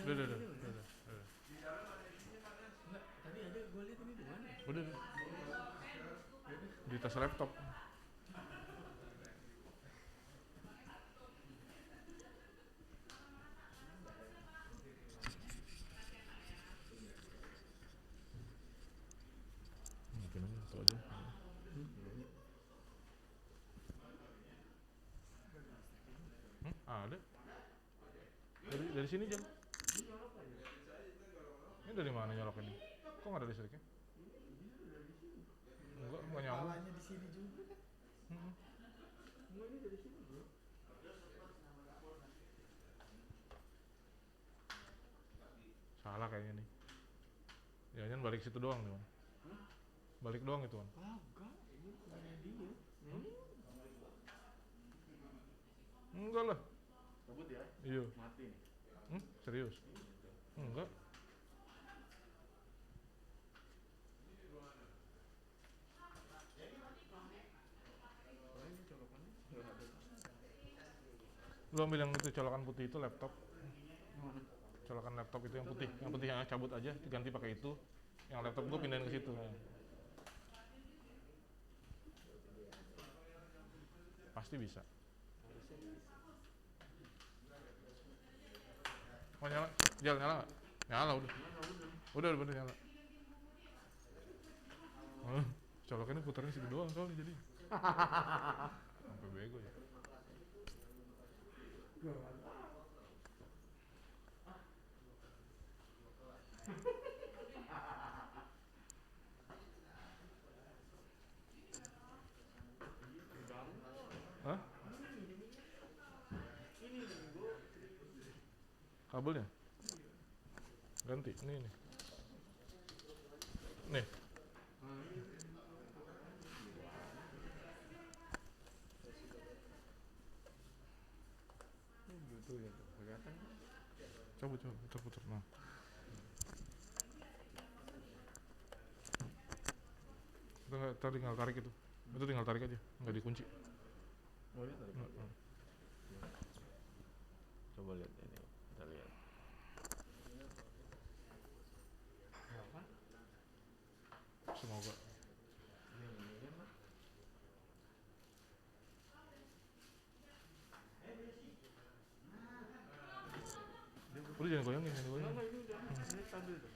Udah. Enggak, tadi ada gue lihat ini di mana? Udah. Di tas laptop. Mungkin aja, atau aja. Ada. Dari sini jam. Ini dari mana nyolok ini? Kok nggak ada listriknya? Enggak nyambung. Kepalanya di sini juga kan? Enggak, ini dari sini bro. Salah kayaknya nih. Jangan balik situ doang nih, Man. Balik doang itu, Man. Kagak, ini punya dia. Enggak lah. Cabut ya? Iya. Mati nih. Serius? Enggak. Oh, ini colokannya nggak ada. Lu ambil yang itu colokan putih itu laptop. Mana? Colokan laptop itu yang putih. Yang putih cabut aja, ganti pakai itu. Yang laptop gua pindahin ke situ. Pasti bisa. Oh nyala? Nyala nggak? Nyala udah. Udah bener nyala. Colokannya putarnya situ doang soalnya jadi. Sampai bego ya. Hah? Kabelnya? Ganti, nih. Nih. Gitu ya, kelihatan. Cabut, putar. Nah. Kita tinggal tarik itu. Itu tinggal tarik aja, nggak dikunci. Oh, ya, tarik. Coba lihat ini, kita lihat. Apa? Semoga. Udah jangan goyangin, Enggak, ini udah. Ini stabil tuh.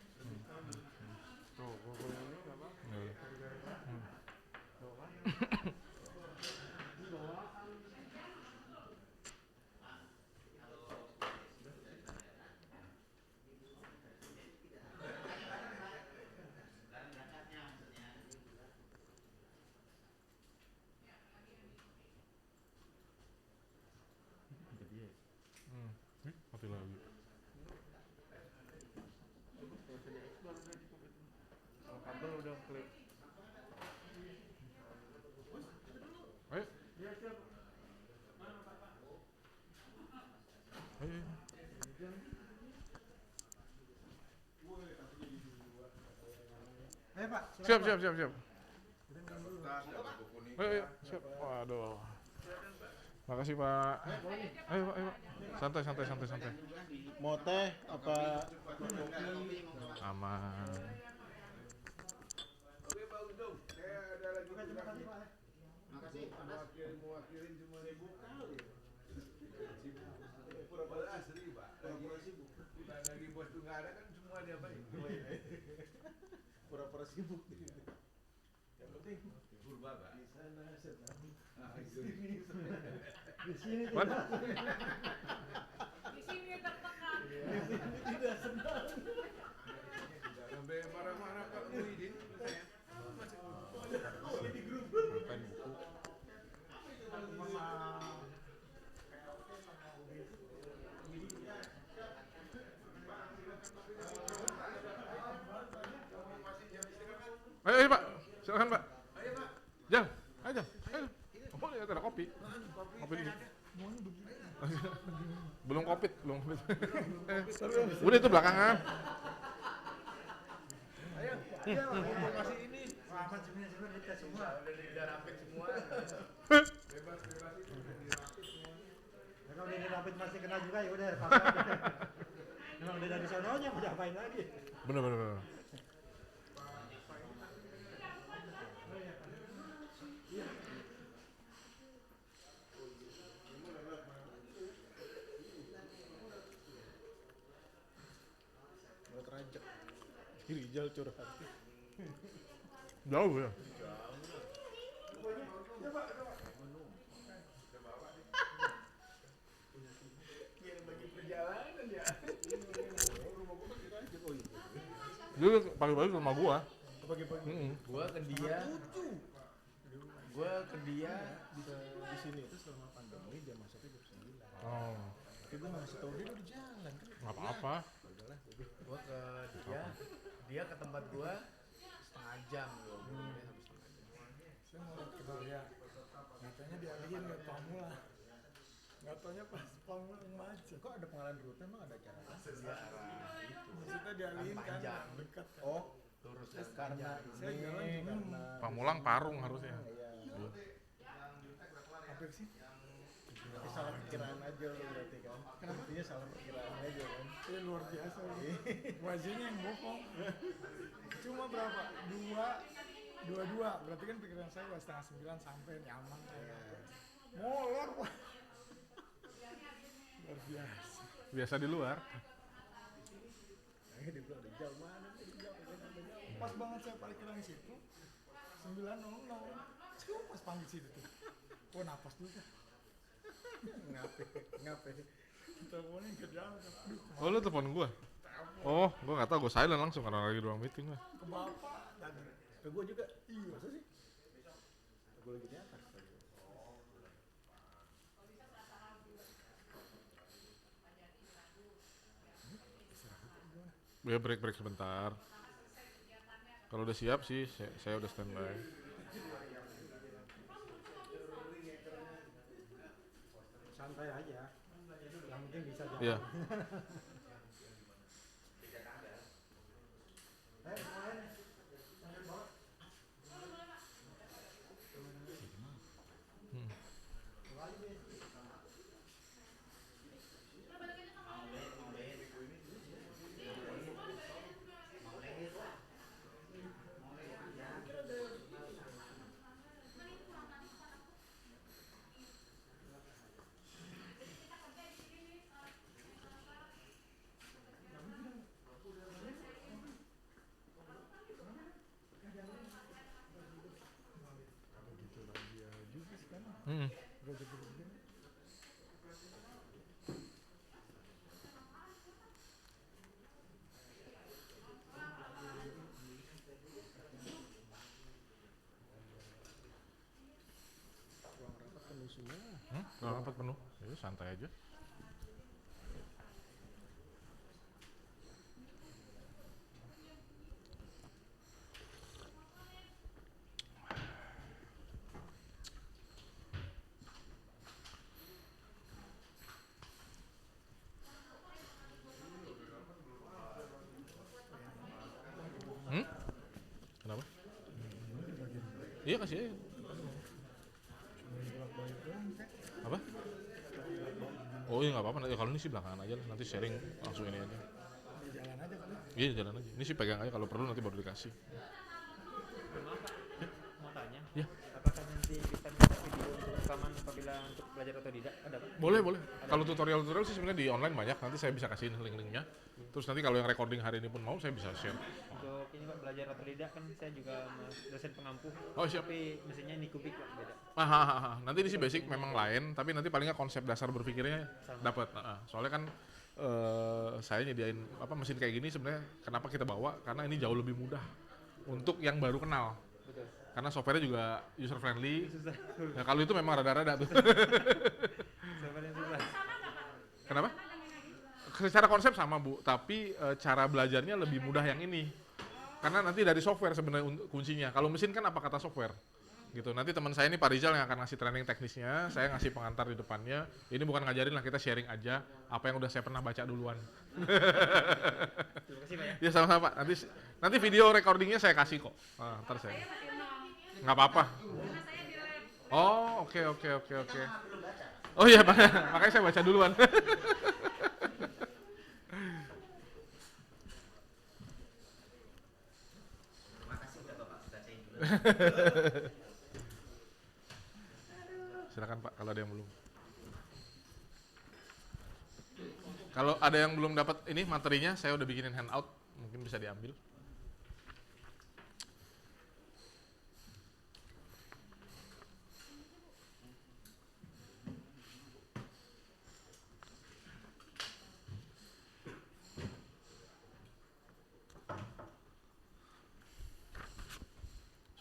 Tuh, gua goyangin nggak apa? Tuh kan? Mati lagi. Kabel udah klik. Ayo. Ayo Pak. Siap. Ayo, siap. Waduh. Makasih Pak. Ayo Pak. Santai. Mau teh apa? Aman. Oke Pak Untung, saya ada lagi terima kasih Pak. Makasih. Mewakilin cuma sibuk kali. Pura-pura asli Pak. Pura-pura sibuk. Lagi bos tuh nggak ada kan semua dia apa? Pura-pura sibuk. Yang penting purba Pak. Di sana senang. Di sini Mana? Di sini tertekan. Di sini tidak senang. Sampai marah-marah Pak Muhyiddin saya. Masih di grup. Bukan buku. Ayo Pak, silakan Pak. Ayo Pak. Jal, ayo. Oh, lihat ada kopi. Kopi di sini. Belum covid. Udah itu belakangan. Ayo, kasih ini. Selamat semuanya kita semua. Udah dirapit semua. Bebas itu udah dirapit semua. Kalau ini rapid masih kena juga ya udah. Orang udah dari sononya mau diapain lagi? Bener. Buat rajak. Rijal curhat. Jauh ya. Biar bagi perjalanan ya. Dia pagi-pagi ke rumah gua. Pagi-pagi. Gua ke dia Di sini itu selama pandemi dia masuknya jam 9. Oh, Tapi gue ngasih tau dia udah di jalan kan. nggak apa-apa. Udahlah, gua ke dia ke tempat gua setengah jam gua. saya mau lihat ke dia. Katanya dialihin ke Pamula. Nggak taunya pas Pamula maju. Kok ada pengalihan rute emang ada cara? Dia arah itu. Maksudnya dialihin kan panjang. dekat kan. Oh, lurus kan Karena saya jalan juga karena Pamulang Parung harusnya. iya. Apa sih? Salah perkiraan aja lo berarti kan. Kenapa? Dia salah perkiraan aja kan. Ini luar biasa ini. Wajahnya yang bohong. Cuma berapa? Dua. Berarti kan pikiran saya 8:30 sampai nyaman. Molor. Luar biasa. Biasa di luar. Dia bilang udah jauh mana? Udah jauh. Pas banget saya parkiran di situ. 9:00. Cuma pas panggil situ tuh. Oh napas dulu kan. Ngape teleponnya ke jalan kan. Aduh Oh, lu telepon gua? Oh, gua nggak tahu, gua silent langsung karena lagi ruang meeting lah. ke bapak dan ke gua juga. Iya masa sih? Gua lagi di atas. Ya break sebentar. Kalau udah siap sih, saya udah standby. Santai aja. Yang penting bisa jalan. Iya. Hmm. Ruang rapat penuh semua. Ruang rapat penuh. Ya, santai aja. Kenapa? Iya kasih aja. Apa? Oh iya nggak apa-apa. Ya, kalau ini sih belakangan aja lah. Nanti sharing langsung ini aja. Jalan aja kan. Iya jalan aja. Ini sih pegang aja. Kalau perlu nanti baru dikasih. Mau tanya, Ya. apakah nanti kita minta video untuk rekaman apabila untuk belajar otodidak? Ada Pak? Boleh. Kalau tutorial sih sebenarnya di online banyak. Nanti saya bisa kasihin link-linknya. Terus nanti kalau yang recording hari ini pun mau, saya bisa share. Untuk ini Pak, belajar otodidak kan saya juga dosen pengampu. Oh siap. Tapi mesinnya Nikubik Pak, beda. Nanti ini sih basic memang lain, tapi nanti palingnya konsep dasar berpikirnya dapat. Soalnya kan saya nyediain mesin kayak gini sebenarnya kenapa kita bawa? Karena ini jauh lebih mudah untuk yang baru kenal. Betul. Karena softwarenya juga user friendly. Susah. Nah, kalau itu memang rada-rada tuh. Sebenarnya susah. Kenapa? Secara konsep sama Bu, tapi cara belajarnya lebih mudah yang ini. Karena nanti dari software sebenarnya kuncinya. Kalau mesin kan apa kata software. Gitu. Nanti teman saya ini Pak Rizal yang akan ngasih training teknisnya, saya ngasih pengantar di depannya. Ini bukan ngajarin lah, kita sharing aja apa yang udah saya pernah baca duluan. Terima kasih Pak ya. Ya sama-sama Pak. Nanti video recordingnya saya kasih kok. Ntar saya. Nggak apa-apa. Oh, oke. Oh iya Pak, makanya saya baca duluan. Silakan Pak kalau ada yang belum. Kalau ada yang belum dapat ini materinya, saya udah bikinin handout, mungkin bisa diambil.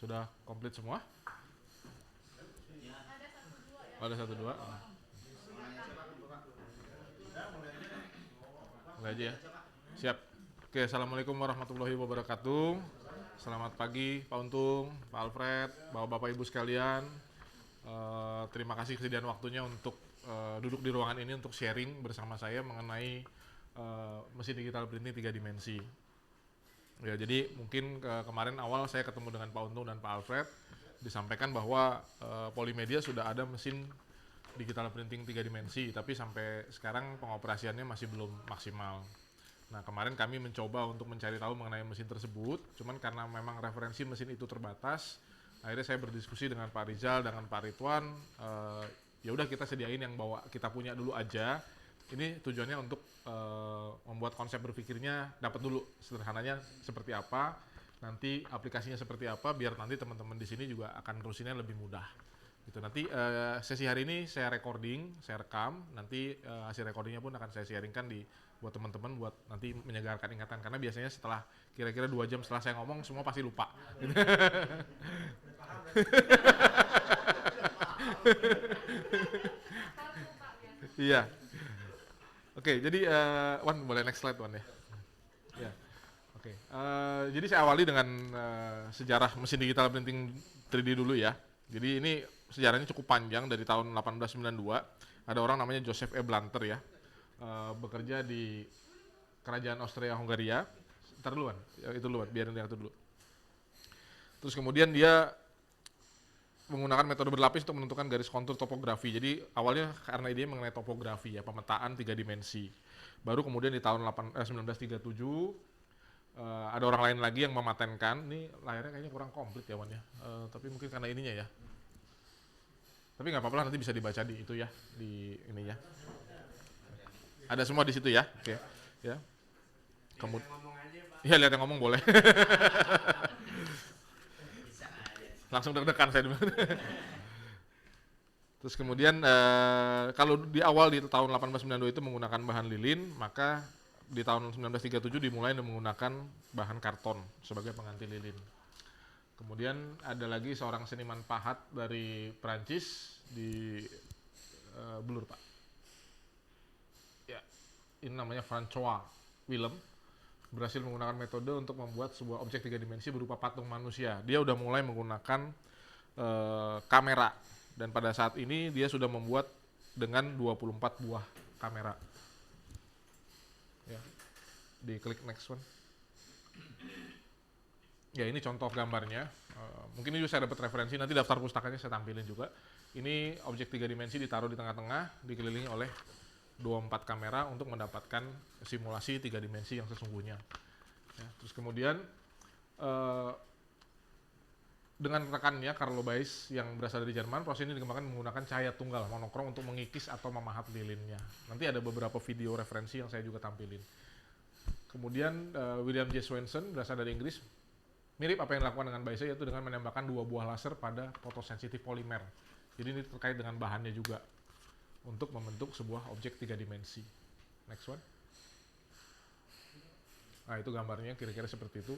Sudah komplit semua? Oh, ada 1, 2. Mulai aja ya. Siap. Oke, assalamualaikum warahmatullahi wabarakatuh. Selamat pagi Pak Untung, Pak Alfred, Bapak-Bapak Ibu sekalian. Terima kasih kesediaan waktunya untuk duduk di ruangan ini untuk sharing bersama saya mengenai mesin digital printing 3 dimensi. Ya, jadi mungkin kemarin awal saya ketemu dengan Pak Untung dan Pak Alfred, disampaikan bahwa Polimedia sudah ada mesin digital printing 3 dimensi, tapi sampai sekarang pengoperasiannya masih belum maksimal. Nah, kemarin kami mencoba untuk mencari tahu mengenai mesin tersebut, cuman karena memang referensi mesin itu terbatas, akhirnya saya berdiskusi dengan Pak Rizal, dengan Pak Ridwan, ya udah kita sediain yang bawa kita punya dulu aja. Ini tujuannya untuk membuat konsep berpikirnya dapat dulu sederhananya seperti apa, nanti aplikasinya seperti apa, biar nanti teman-teman di sini juga akan terusinnya lebih mudah. Gitu. Nanti sesi hari ini saya recording, saya rekam, nanti hasil recordingnya pun akan saya sharingkan buat teman-teman buat nanti menyegarkan ingatan, karena biasanya setelah kira-kira 2 jam setelah saya ngomong semua pasti lupa. Iya. Oke, jadi Wan boleh next slide Wan ya. Ya. Oke. Jadi saya awali dengan sejarah mesin digital printing 3D dulu ya. Jadi ini sejarahnya cukup panjang dari tahun 1892. Ada orang namanya Joseph E. Blanter ya. Bekerja di kerajaan Austria-Hungaria. Ntar duluan, itu dulu, biarin dia itu dulu. Terus kemudian dia menggunakan metode berlapis untuk menentukan garis kontur topografi. Jadi awalnya karena ide mengenai topografi ya, pemetaan 3 dimensi. Baru kemudian di tahun 1937 ada orang lain lagi yang mematenkan. Ini layarnya kayaknya kurang komplit ya Wan ya. Tapi mungkin karena ininya ya. Tapi nggak apa-apa, nanti bisa dibaca di itu ya, di ininya. Ada semua di situ ya. Oke. Ya. Kemudian ya, lihat yang ngomong boleh. Langsung deg-degan saya dulu. Terus kemudian kalau di awal di tahun 1892 itu menggunakan bahan lilin, maka di tahun 1937 dimulai menggunakan bahan karton sebagai pengganti lilin. Kemudian ada lagi seorang seniman pahat dari Prancis di Blur Pak. Ya, ini namanya François Willem, berhasil menggunakan metode untuk membuat sebuah objek 3 dimensi berupa patung manusia. Dia udah mulai menggunakan kamera, dan pada saat ini dia sudah membuat dengan 24 buah kamera. Ya. Di klik next one. Ya, ini contoh gambarnya. Mungkin ini juga saya dapat referensi, nanti daftar pustakanya saya tampilin juga. Ini objek 3 dimensi ditaruh di tengah-tengah, dikelilingi oleh 24 kamera untuk mendapatkan simulasi 3 dimensi yang sesungguhnya. Ya, terus kemudian dengan rekannya Carlo Bays yang berasal dari Jerman, proses ini dikembangkan menggunakan cahaya tunggal monokrom untuk mengikis atau memahat lilinnya. Nanti ada beberapa video referensi yang saya juga tampilin. Kemudian William J. Swenson berasal dari Inggris, mirip apa yang dilakukan dengan Bays, yaitu dengan menembakkan 2 buah laser pada fotosensitif polimer. Jadi ini terkait dengan bahannya juga untuk membentuk sebuah objek 3 dimensi. Next one. Nah, itu gambarnya kira-kira seperti itu.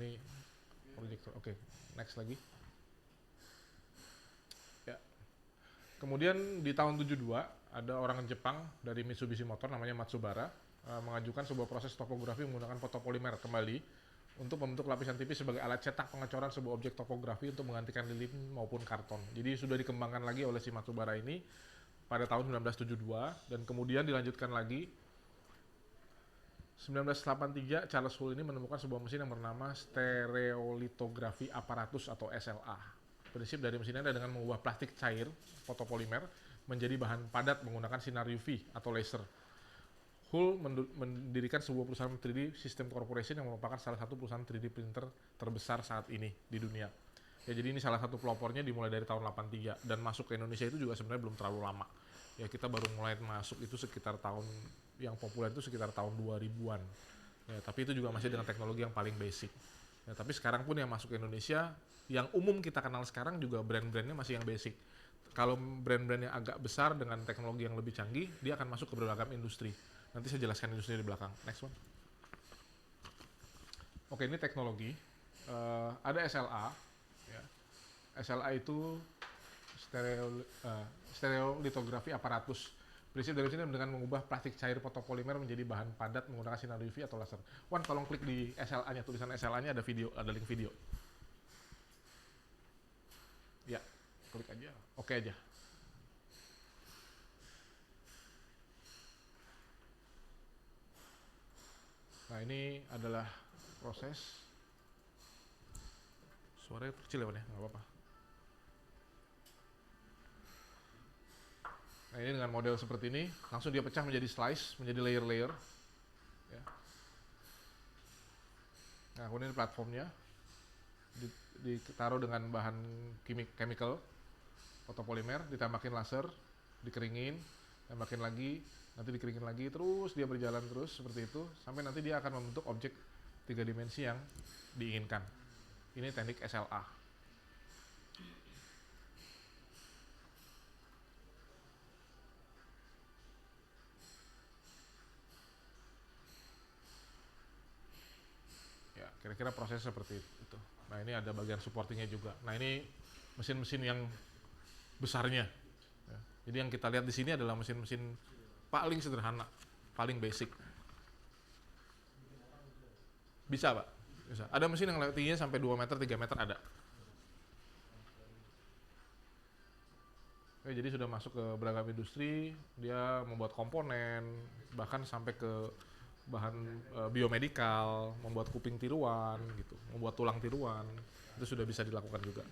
Ini proyektor. Oke, next lagi. Ya. Kemudian di tahun 72 ada orang Jepang dari Mitsubishi Motor namanya Matsubara mengajukan sebuah proses topografi menggunakan fotopolimer kembali untuk membentuk lapisan tipis sebagai alat cetak pengecoran sebuah objek topografi untuk menggantikan lilin maupun karton. Jadi sudah dikembangkan lagi oleh si Matsubara ini pada tahun 1972, dan kemudian dilanjutkan lagi 1983 Charles Hull ini menemukan sebuah mesin yang bernama stereolitografi apparatus atau SLA. Prinsip dari mesin ini adalah dengan mengubah plastik cair fotopolimer menjadi bahan padat menggunakan sinar UV atau laser. Hull mendirikan sebuah perusahaan 3D System Corporation yang merupakan salah satu perusahaan 3D printer terbesar saat ini di dunia. Ya jadi ini salah satu pelopornya dimulai dari tahun 83 dan masuk ke Indonesia itu juga sebenarnya belum terlalu lama. Ya kita baru mulai masuk itu sekitar tahun yang populer itu sekitar tahun 2000-an. Ya, tapi itu juga masih dengan teknologi yang paling basic. Ya, tapi sekarang pun yang masuk ke Indonesia yang umum kita kenal sekarang juga brand-brandnya masih yang basic. Kalau brand-brand yang agak besar dengan teknologi yang lebih canggih, dia akan masuk ke berbagai industri. Nanti saya jelaskan industri di belakang. Next one. Oke, ini teknologi. Ada SLA. Ya. SLA itu stereolitografi aparatus. Prinsip dari sini dengan mengubah plastik cair fotopolimer menjadi bahan padat menggunakan sinar UV atau laser. Wan, tolong klik di SLA-nya, tulisan SLA-nya ada video, ada link video. Ya, klik aja. Oke aja. Nah, ini adalah proses. Suaranya kecil ya, Wan ya? Nggak apa-apa. Nah, ini dengan model seperti ini, langsung dia pecah menjadi slice, menjadi layer-layer. Ya. Nah, kemudian platformnya ditaruh dengan bahan chemical, fotopolimer, ditambahin laser, dikeringin, tambahin lagi, nanti dikeringin lagi, terus dia berjalan terus seperti itu, sampai nanti dia akan membentuk objek 3 dimensi yang diinginkan. Ini teknik SLA. Ya, kira-kira prosesnya seperti itu. Nah, ini ada bagian supportingnya juga. Nah, ini mesin-mesin yang besarnya. Ya. Jadi yang kita lihat di sini adalah mesin-mesin paling sederhana, paling basic. Bisa, Pak. Bisa. Ada mesin yang tingginya sampai 2 meter, 3 meter ada. Oke, jadi sudah masuk ke beragam industri, dia membuat komponen, bahkan sampai ke bahan biomedikal, membuat kuping tiruan gitu, membuat tulang tiruan, itu sudah bisa dilakukan juga.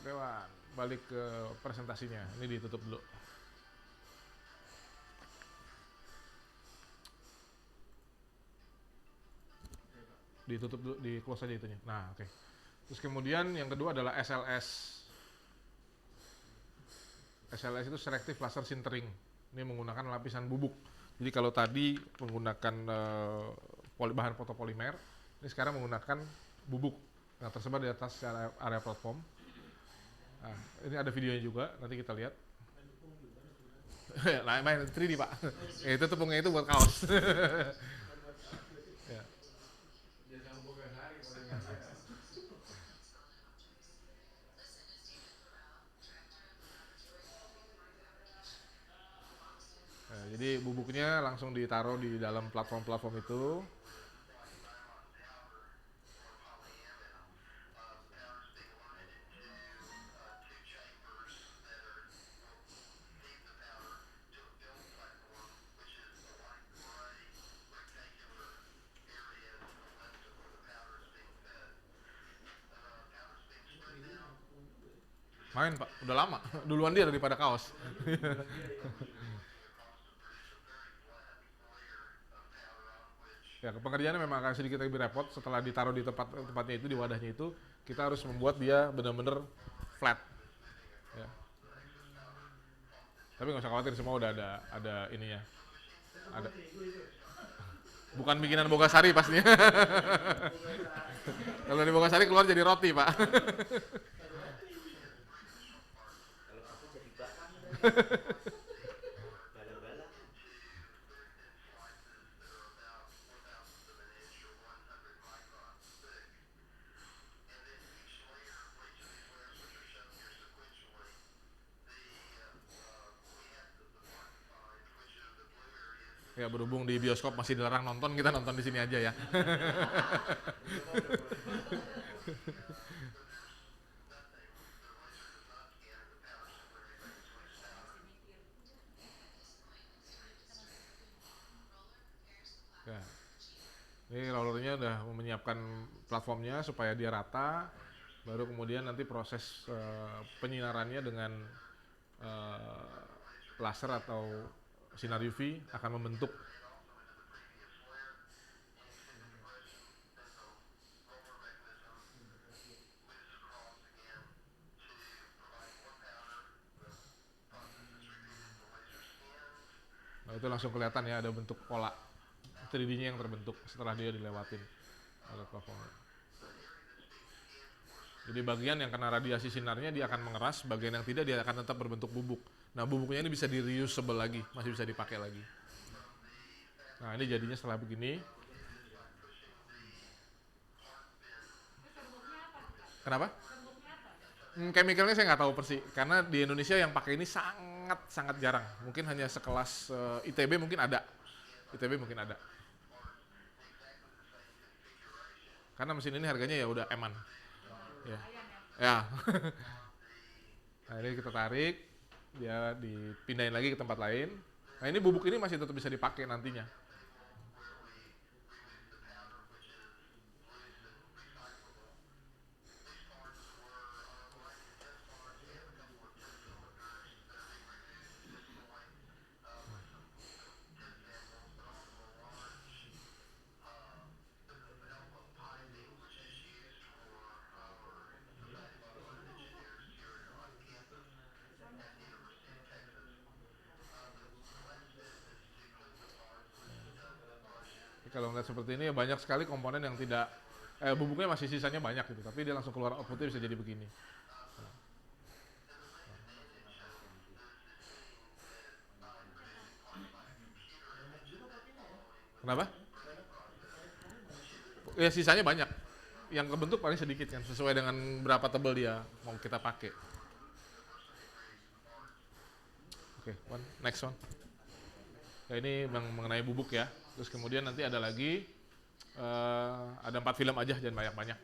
Oke, Wan, balik ke presentasinya. Ini ditutup dulu. Ditutup dulu, di close aja itunya. Nah, oke. Terus kemudian yang kedua adalah SLS. SLS itu selective laser sintering. Ini menggunakan lapisan bubuk. Jadi kalau tadi menggunakan bahan fotopolimer, ini sekarang menggunakan bubuk yang tersebar di atas area platform. Nah, ini ada videonya juga, nanti kita lihat. Nah, main 3D, Pak. Itu tepungnya itu buat kaos. Ya. Nah, jadi bubuknya langsung ditaruh di dalam platform-platform itu. Main, Pak, udah lama. Duluan dia daripada kaos. Ya, pengerjaannya memang akan sedikit lebih repot. Setelah ditaruh di tempatnya itu, di wadahnya itu, kita harus membuat dia benar-benar flat. Ya. Tapi nggak usah khawatir, semua udah ada ininya. Ada. Bukan bikinan Bogasari pastinya. Kalau dari Bogasari keluar jadi roti, Pak. Kalau aku jadi bakar. Bala-bala. Ya, berhubung di bioskop masih dilarang nonton, kita nonton di sini aja ya. Ya. Ini rollernya udah menyiapkan platformnya supaya dia rata, baru kemudian nanti proses penyinarannya dengan laser atau sinar UV akan membentuk. Nah, itu langsung kelihatan ya, ada bentuk pola 3D-nya yang terbentuk setelah dia dilewatin oleh platformnya. Jadi bagian yang kena radiasi sinarnya dia akan mengeras, bagian yang tidak dia akan tetap berbentuk bubuk. Nah, bubuknya ini bisa di-reusable lagi, masih bisa dipakai lagi. Nah, ini jadinya setelah begini. Kenapa? Chemicalnya saya nggak tahu persis, karena di Indonesia yang pakai ini sangat jarang. Mungkin hanya sekelas ITB mungkin ada. ITB mungkin ada. Karena mesin ini harganya ya udah eman. Ya. Ya. Nah, ini kita tarik, dia dipindahin lagi ke tempat lain. Nah, ini bubuk ini masih tetap bisa dipakai nantinya. Kalau ngeliat seperti ini ya banyak sekali komponen yang tidak bubuknya masih sisanya banyak gitu, tapi dia langsung keluar outputnya bisa jadi begini. Kenapa? Ya sisanya banyak. Yang kebentuk paling sedikit kan, sesuai dengan berapa tebal dia mau kita pakai. Oke, next one. Ya, ini mengenai bubuk ya. Terus kemudian nanti ada lagi ada 4 film aja, jangan banyak-banyak.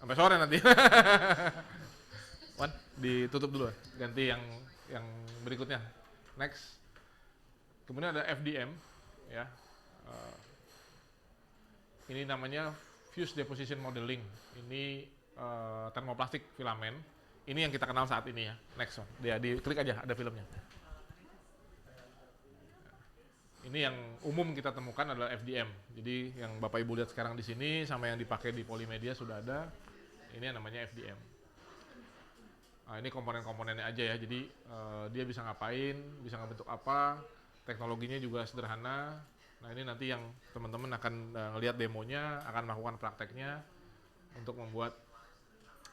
Sampai sore nanti. Wan, ditutup dulu, ganti yang berikutnya. Next. Kemudian ada FDM, ya. Ini namanya Fuse Deposition Modeling. Ini termoplastik filamen. Ini yang kita kenal saat ini ya. Next one. Dia diklik aja, ada filmnya. Ini yang umum kita temukan adalah FDM. Jadi yang Bapak Ibu lihat sekarang di sini sama yang dipakai di Polimedia sudah ada. Ini yang namanya FDM. Nah, ini komponen-komponennya aja ya. Jadi dia bisa ngapain, bisa ngebentuk apa. Teknologinya juga sederhana. Nah, ini nanti yang teman-teman akan ngelihat demonya, akan melakukan prakteknya untuk membuat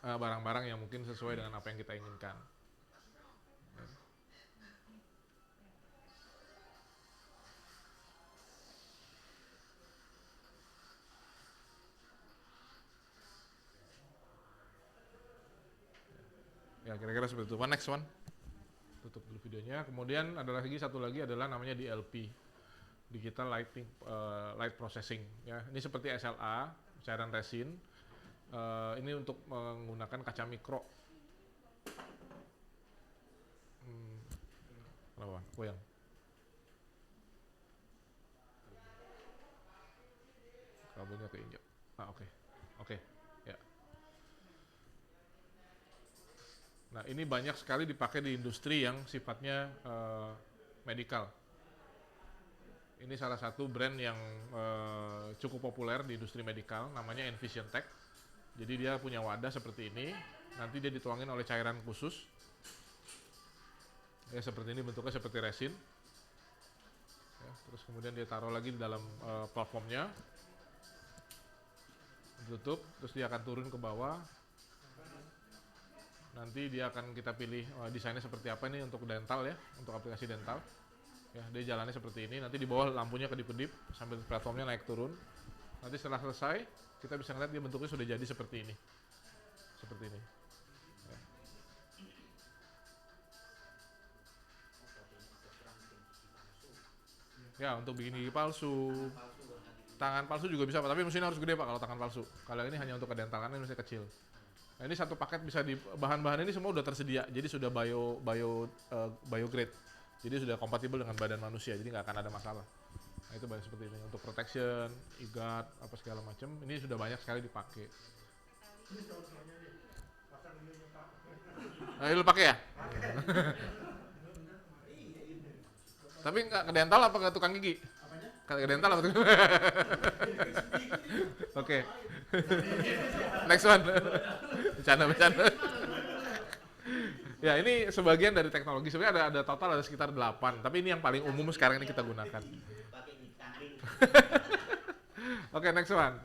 barang-barang yang mungkin sesuai dengan apa yang kita inginkan. Ya, kira-kira seperti itu. Next one. Tutup dulu videonya. Kemudian ada lagi satu lagi adalah namanya DLP. Digital Light Processing. Ya, ini seperti SLA, cairan resin. Ini untuk menggunakan kaca mikro. Kenapa? Goyang. Kabelnya keinjak. Oke. Ya. Nah, ini banyak sekali dipakai di industri yang sifatnya medical. Ini salah satu brand yang cukup populer di industri medical, namanya Envision Tech. Jadi dia punya wadah seperti ini, nanti dia dituangin oleh cairan khusus. Ya, seperti ini bentuknya seperti resin. Ya, terus kemudian dia taruh lagi di dalam platformnya. Tutup, terus dia akan turun ke bawah. Nanti dia akan kita pilih desainnya seperti apa ini untuk dental ya, untuk aplikasi dental. Ya, dia jalannya seperti ini. Nanti di bawah lampunya kedip-kedip sambil platformnya naik turun. Nanti setelah selesai, kita bisa ngeliat dia bentuknya sudah jadi seperti ini. Seperti ini. Ya. Ya, untuk bikin gigi palsu. Tangan palsu juga bisa, tapi mesinnya harus gede Pak kalau tangan palsu. Kalau ini hanya untuk ke dental, karena mesinnya kecil. Nah, ini satu paket bisa di bahan-bahan ini semua udah tersedia, jadi sudah bio grade. Jadi sudah kompatibel dengan badan manusia, jadi nggak akan ada masalah. Nah itu banyak seperti ini untuk protection, e-guard, apa segala macam. Ini sudah banyak sekali dipakai. Nah, lu pakai ya? Tapi nggak ke dental apa ke tukang gigi? Ke dental apa tukang? Oke. Next one. Bercanda. Ya ini sebagian dari teknologi. Sebenarnya ada total ada sekitar 8. Tapi ini yang paling umum sekarang ini kita gunakan. Oke, next one.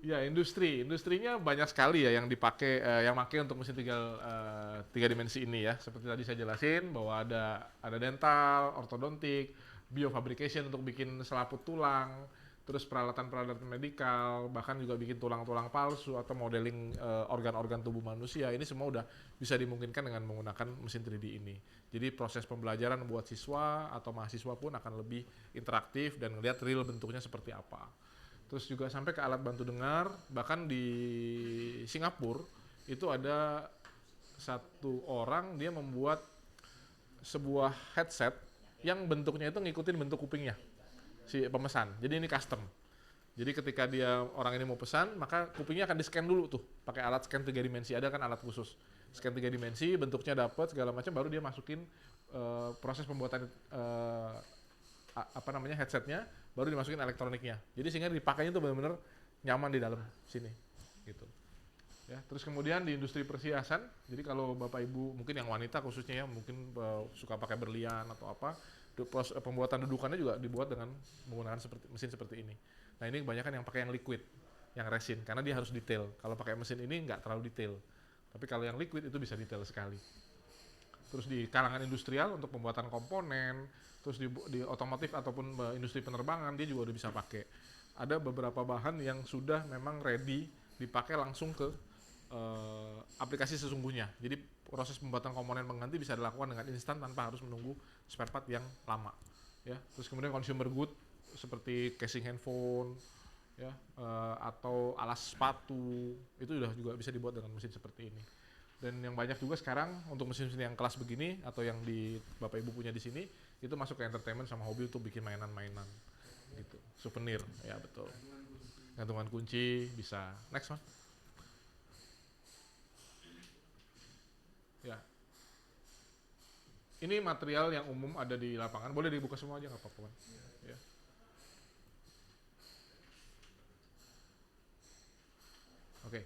Ya, industrinya banyak sekali ya yang dipakai, yang pakai untuk mesin tiga dimensi ini ya. Seperti tadi saya jelasin bahwa ada dental, ortodontik, biofabrication untuk bikin selaput tulang, terus peralatan-peralatan medikal, bahkan juga bikin tulang-tulang palsu atau modeling organ-organ tubuh manusia. Ini semua udah bisa dimungkinkan dengan menggunakan mesin 3D ini. Jadi proses pembelajaran buat siswa atau mahasiswa pun akan lebih interaktif dan ngelihat real bentuknya seperti apa. Terus juga sampai ke alat bantu dengar, bahkan di Singapura itu ada satu orang dia membuat sebuah headset yang bentuknya itu ngikutin bentuk kupingnya si pemesan. Jadi ini custom. Jadi ketika orang ini mau pesan, maka kupingnya akan di-scan dulu tuh pakai alat scan 3 dimensi. Ada kan alat khusus. Scan 3 dimensi, bentuknya dapat segala macam, baru dia masukin proses pembuatan headsetnya, baru dimasukin elektroniknya. Jadi sehingga dipakainya tuh benar-benar nyaman di dalam sini gitu. Ya, terus kemudian di industri perhiasan, jadi kalau Bapak Ibu mungkin yang wanita khususnya ya, mungkin suka pakai berlian atau apa, pembuatan dudukannya juga dibuat dengan menggunakan mesin seperti ini. Nah, ini kebanyakan yang pakai yang liquid, yang resin, karena dia harus detail. Kalau pakai mesin ini nggak terlalu detail. Tapi kalau yang liquid itu bisa detail sekali. Terus di kalangan industrial untuk pembuatan komponen, terus di otomotif ataupun industri penerbangan dia juga udah bisa pakai. Ada beberapa bahan yang sudah memang ready dipakai langsung ke aplikasi sesungguhnya. Jadi proses pembuatan komponen pengganti bisa dilakukan dengan instan tanpa harus menunggu spare part yang lama. Ya, terus kemudian consumer good seperti casing handphone, ya, atau alas sepatu itu juga bisa dibuat dengan mesin seperti ini. Dan yang banyak juga sekarang untuk mesin-mesin yang kelas begini atau yang di Bapak Ibu punya di sini itu masuk ke entertainment sama hobi untuk bikin mainan-mainan gitu, souvenir ya betul. Gantungan kunci bisa. Next one. Ya. Ini material yang umum ada di lapangan, boleh dibuka semua aja nggak apa-apa. Ya. Oke.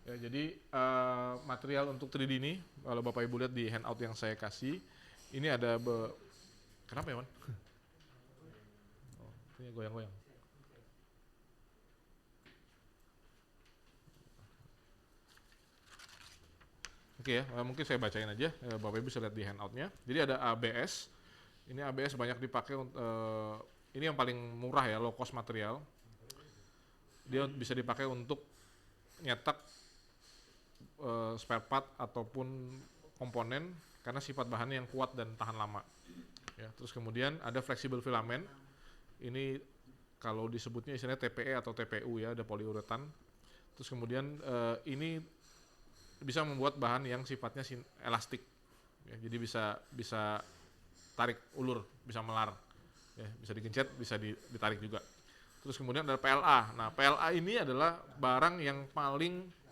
Ya, jadi material untuk 3D ini, kalau Bapak Ibu lihat di handout yang saya kasih, ini ada kenapa ya, Wan? Oh, ini goyang-goyang. Oke ya, mungkin saya bacain aja, Bapak Ibu bisa lihat di handoutnya. Jadi ada ABS, ini ABS banyak dipakai, ini yang paling murah ya, low cost material. Dia bisa dipakai untuk nyetak spare part ataupun komponen karena sifat bahannya yang kuat dan tahan lama. Ya, terus kemudian ada fleksibel filamen. Ini kalau disebutnya istilahnya TPE atau TPU ya, ada poliuretan. Terus kemudian ini bisa membuat bahan yang sifatnya elastik. Ya, jadi bisa tarik ulur, bisa melar. Ya, bisa digencet, bisa ditarik juga. Terus kemudian ada PLA. Nah, PLA ini adalah barang yang paling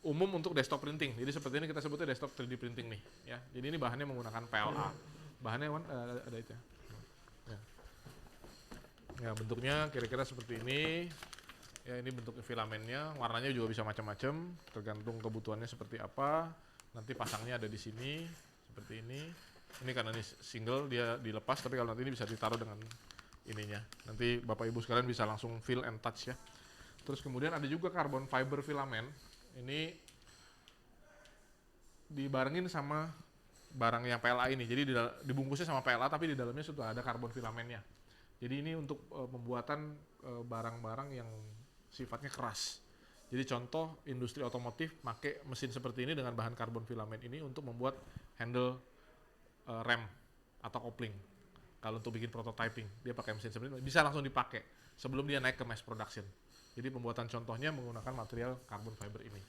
umum untuk desktop printing. Jadi seperti ini kita sebutnya desktop 3D printing nih, ya. Jadi ini bahannya menggunakan PLA. Bahannya ada itu ya. Ya, bentuknya kira-kira seperti ini. Ya, ini bentuk filamennya, warnanya juga bisa macam-macam, tergantung kebutuhannya seperti apa. Nanti pasangnya ada di sini seperti ini. Ini karena ini single dia dilepas, tapi kalau nanti ini bisa ditaruh dengan ininya. Nanti Bapak Ibu sekalian bisa langsung feel and touch ya. Terus kemudian ada juga carbon fiber filament. Ini dibarengin sama barang yang PLA ini. Jadi dibungkusnya sama PLA tapi di dalamnya sudah ada karbon filamennya. Jadi ini untuk pembuatan barang-barang yang sifatnya keras. Jadi contoh industri otomotif pakai mesin seperti ini dengan bahan karbon filament ini untuk membuat handle rem atau kopling. Kalau untuk bikin prototyping, dia pakai mesin seperti ini, bisa langsung dipakai sebelum dia naik ke mass production. Jadi pembuatan contohnya menggunakan material carbon fiber ini.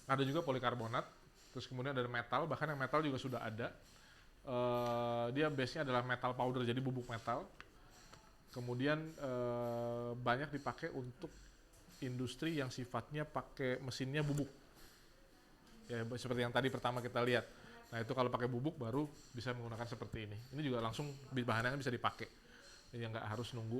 Ada juga polikarbonat. Terus kemudian ada metal, bahkan yang metal juga sudah ada. Dia base-nya adalah metal powder, jadi bubuk metal. Kemudian banyak dipakai untuk industri yang sifatnya pakai mesinnya bubuk. Ya, seperti yang tadi pertama kita lihat. Nah, itu kalau pakai bubuk baru bisa menggunakan seperti ini. Ini juga langsung bahannya bisa dipakai. Jadi nggak harus nunggu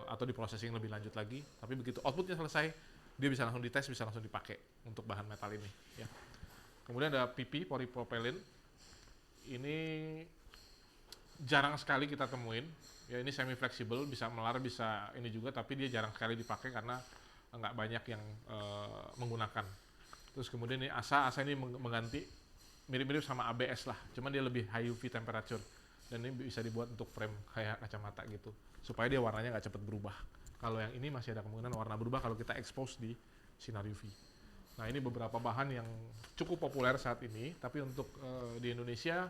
atau diprosesing lebih lanjut lagi. Tapi begitu outputnya selesai, dia bisa langsung dites, bisa langsung dipakai untuk bahan metal ini. Ya. Kemudian ada PP, polypropylene. Ini jarang sekali kita temuin. Ya, ini semi fleksibel, bisa melar, bisa ini juga, tapi dia jarang sekali dipakai karena nggak banyak yang menggunakan. Terus kemudian ini ASA ini mengganti mirip-mirip sama ABS lah, cuman dia lebih high UV temperature dan ini bisa dibuat untuk frame kayak kacamata gitu, supaya dia warnanya nggak cepat berubah. Kalau yang ini masih ada kemungkinan warna berubah kalau kita expose di sinar UV. Nah, ini beberapa bahan yang cukup populer saat ini, tapi untuk di Indonesia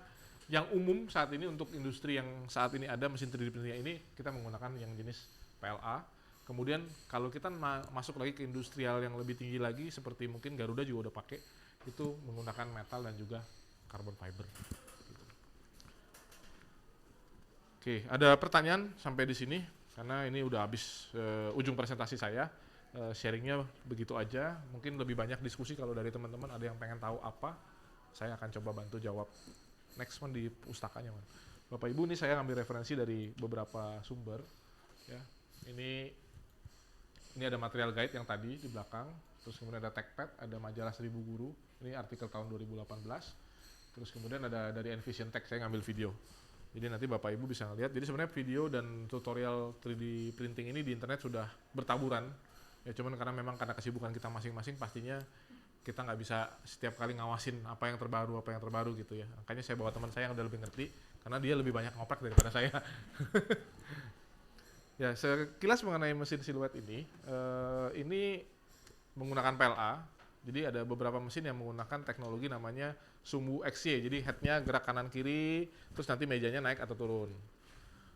yang umum saat ini untuk industri yang saat ini ada mesin 3D printing ini kita menggunakan yang jenis PLA. Kemudian kalau kita masuk lagi ke industrial yang lebih tinggi lagi seperti mungkin Garuda juga udah pakai, itu menggunakan metal dan juga carbon fiber. Oke, ada pertanyaan sampai di sini karena ini udah habis ujung presentasi saya. Sharingnya begitu aja. Mungkin lebih banyak diskusi kalau dari teman-teman ada yang pengen tahu apa, saya akan coba bantu jawab. Next one di pustakanya, man. Bapak Ibu, ini saya ngambil referensi dari beberapa sumber. Ya, ini ada material guide yang tadi di belakang. Terus kemudian ada TechPad, ada majalah 1000 Guru. Ini artikel tahun 2018. Terus kemudian ada dari Envision Tech, saya ngambil video. Jadi nanti Bapak Ibu bisa ngeliat. Jadi sebenarnya video dan tutorial 3D printing ini di internet sudah bertaburan. Ya cuman karena kesibukan kita masing-masing pastinya kita nggak bisa setiap kali ngawasin apa yang terbaru gitu ya. Makanya saya bawa teman saya yang udah lebih ngerti karena dia lebih banyak ngoprek daripada saya. Ya, sekilas mengenai mesin siluet ini menggunakan PLA. Jadi ada beberapa mesin yang menggunakan teknologi namanya sumbu XY. Jadi headnya gerak kanan kiri, terus nanti mejanya naik atau turun.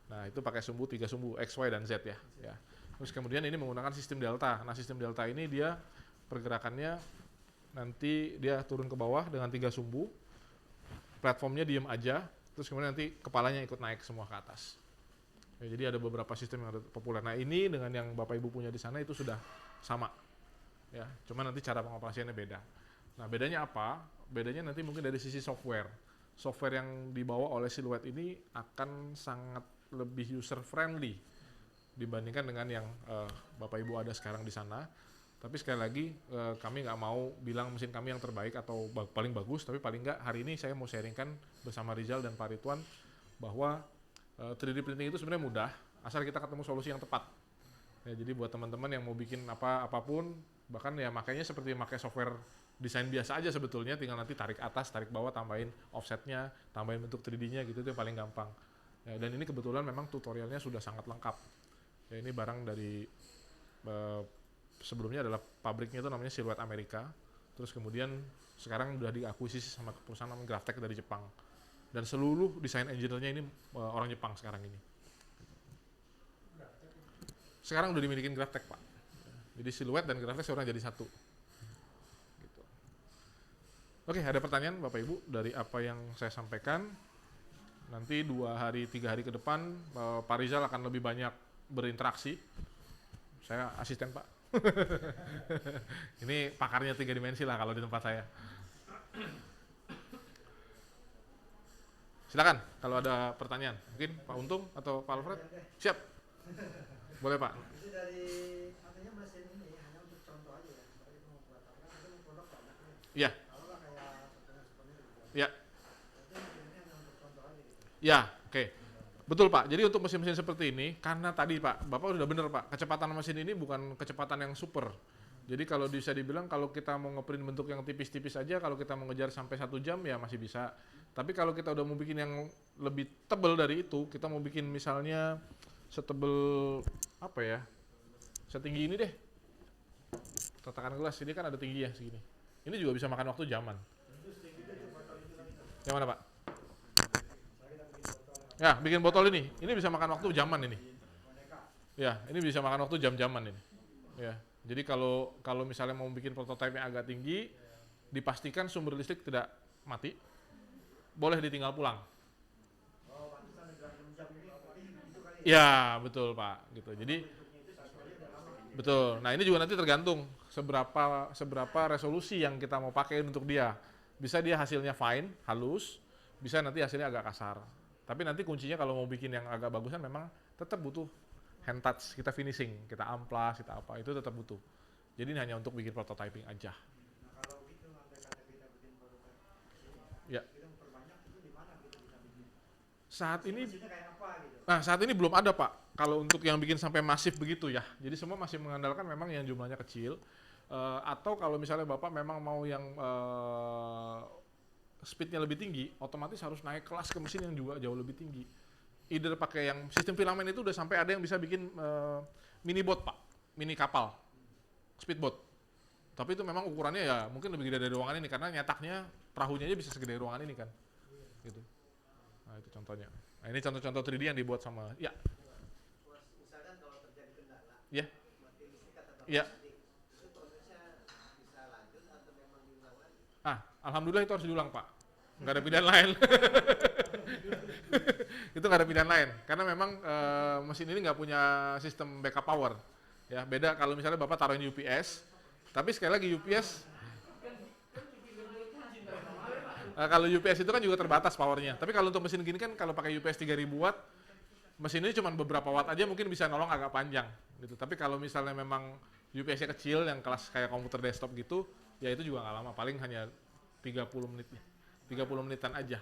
Nah, itu pakai 3 sumbu X, Y, dan Z ya. Terus kemudian ini menggunakan sistem delta. Nah, sistem delta ini dia pergerakannya nanti dia turun ke bawah dengan 3 sumbu, platformnya diem aja, terus kemudian nanti kepalanya ikut naik semua ke atas. Ya, jadi ada beberapa sistem yang populer. Nah, ini dengan yang Bapak Ibu punya di sana itu sudah sama. Ya, cuma nanti cara pengoperasiannya beda. Nah, bedanya apa? Bedanya nanti mungkin dari sisi software. Software yang dibawa oleh Silhouette ini akan sangat lebih user friendly dibandingkan dengan yang Bapak Ibu ada sekarang di sana. Tapi sekali lagi kami nggak mau bilang mesin kami yang terbaik atau paling bagus, tapi paling nggak hari ini saya mau sharingkan bersama Rizal dan Pak Ridwan bahwa 3D printing itu sebenarnya mudah, asal kita ketemu solusi yang tepat. Ya, jadi buat teman-teman yang mau bikin apapun, bahkan ya makanya seperti pakai software desain biasa aja sebetulnya, tinggal nanti tarik atas, tarik bawah, tambahin offsetnya, tambahin bentuk 3D-nya gitu, itu yang paling gampang. Ya, dan ini kebetulan memang tutorialnya sudah sangat lengkap. Ya, ini barang dari sebelumnya adalah pabriknya itu namanya Silhouette Amerika, terus kemudian sekarang udah diakuisisi sama perusahaan namanya Graphtec dari Jepang, dan seluruh desain engineer-nya ini orang Jepang sekarang ini. Sekarang udah dimiliki Graphtec, Pak. Jadi Silhouette dan Graphtec sekarang jadi satu. Gitu. Oke, ada pertanyaan Bapak Ibu dari apa yang saya sampaikan? Nanti 2-3 hari ke depan Pak Rizal akan lebih banyak berinteraksi. Saya asisten, Pak. Ini pakarnya 3 dimensi lah kalau di tempat saya. Silakan kalau ada pertanyaan. Mungkin Pak Untung atau Pak Alfred? Siap. Boleh, Pak. Itu dari artinya mesin ini hanya untuk contoh aja ya, sebagai pembuatan kan itu produk banyak nih. Iya. Kalau nggak kayak seperti gitu. Iya. Berarti mesin ini hanya untuk contoh aja gitu. Ya, oke. Betul, Pak. Jadi untuk mesin-mesin seperti ini, karena tadi Pak, Bapak sudah benar Pak, kecepatan mesin ini bukan kecepatan yang super. Jadi kalau bisa dibilang kalau kita mau ngeprint bentuk yang tipis-tipis aja, kalau kita mau ngejar sampai 1 jam ya masih bisa. Tapi kalau kita udah mau bikin yang lebih tebal dari itu, kita mau bikin misalnya setebal apa ya, setinggi ini deh, tatakan gelas ini kan ada tinggi ya segini. Ini juga bisa makan waktu jaman. Yang mana, Pak? Ya, bikin botol ini bisa makan waktu jaman ini. Ya, ini bisa makan waktu jam-jaman ini. Ya, jadi kalau misalnya mau bikin prototipe yang agak tinggi, dipastikan sumber listrik tidak mati, boleh ditinggal pulang. Oh, pantesan udah 6 jam ini berarti itu kali ya. Ya, betul Pak, gitu. Jadi Bentuknya itu sasarnya udah lama. betul. Nah, ini juga nanti tergantung seberapa resolusi yang kita mau pakai untuk dia. Bisa dia hasilnya fine, halus, bisa nanti hasilnya agak kasar. Tapi nanti kuncinya kalau mau bikin yang agak bagusan memang tetap butuh hand touch, kita finishing, kita amplas, kita apa, itu tetap butuh. Jadi ini hanya untuk bikin prototyping aja. Nah, kalau gitu andai kata kita bikin prototipe Ya. kita memperbanyak itu di mana kita bisa bikin? Saat ini Mesinnya kayak apa gitu? Nah, saat ini belum ada, Pak. Kalau untuk yang bikin sampai masif begitu ya. Jadi semua masih mengandalkan memang yang jumlahnya kecil. Atau kalau misalnya Bapak memang mau yang speednya lebih tinggi, otomatis harus naik kelas ke mesin yang juga jauh lebih tinggi. Either pakai yang sistem filamen itu udah sampai ada yang bisa bikin mini boat, Pak. Mini kapal. Speedboat. Tapi itu memang ukurannya ya mungkin lebih gede dari ruangan ini karena nyetaknya perahunya aja bisa segede ruangan ini kan. Gitu. Nah, itu contohnya. Nah, ini contoh-contoh 3D yang dibuat sama ya. Misalkan kalau terjadi kendala, Ya. mati listrik atau Ya. itu prosesnya bisa lanjut atau memang diulang lagi? Alhamdulillah itu harus diulang, Pak. Nggak ada pilihan lain. Itu nggak ada pilihan lain karena memang mesin ini nggak punya sistem backup power. Ya, beda kalau misalnya Bapak taruhin UPS, tapi sekali lagi UPS kalau UPS itu kan juga terbatas powernya. Tapi kalau untuk mesin gini kan kalau pakai UPS 3000 watt, mesin ini cuma beberapa watt aja mungkin bisa nolong agak panjang gitu. Tapi kalau misalnya memang UPS-nya kecil yang kelas kayak komputer desktop gitu, ya itu juga nggak lama, paling hanya 30 menit. 30 menitan aja.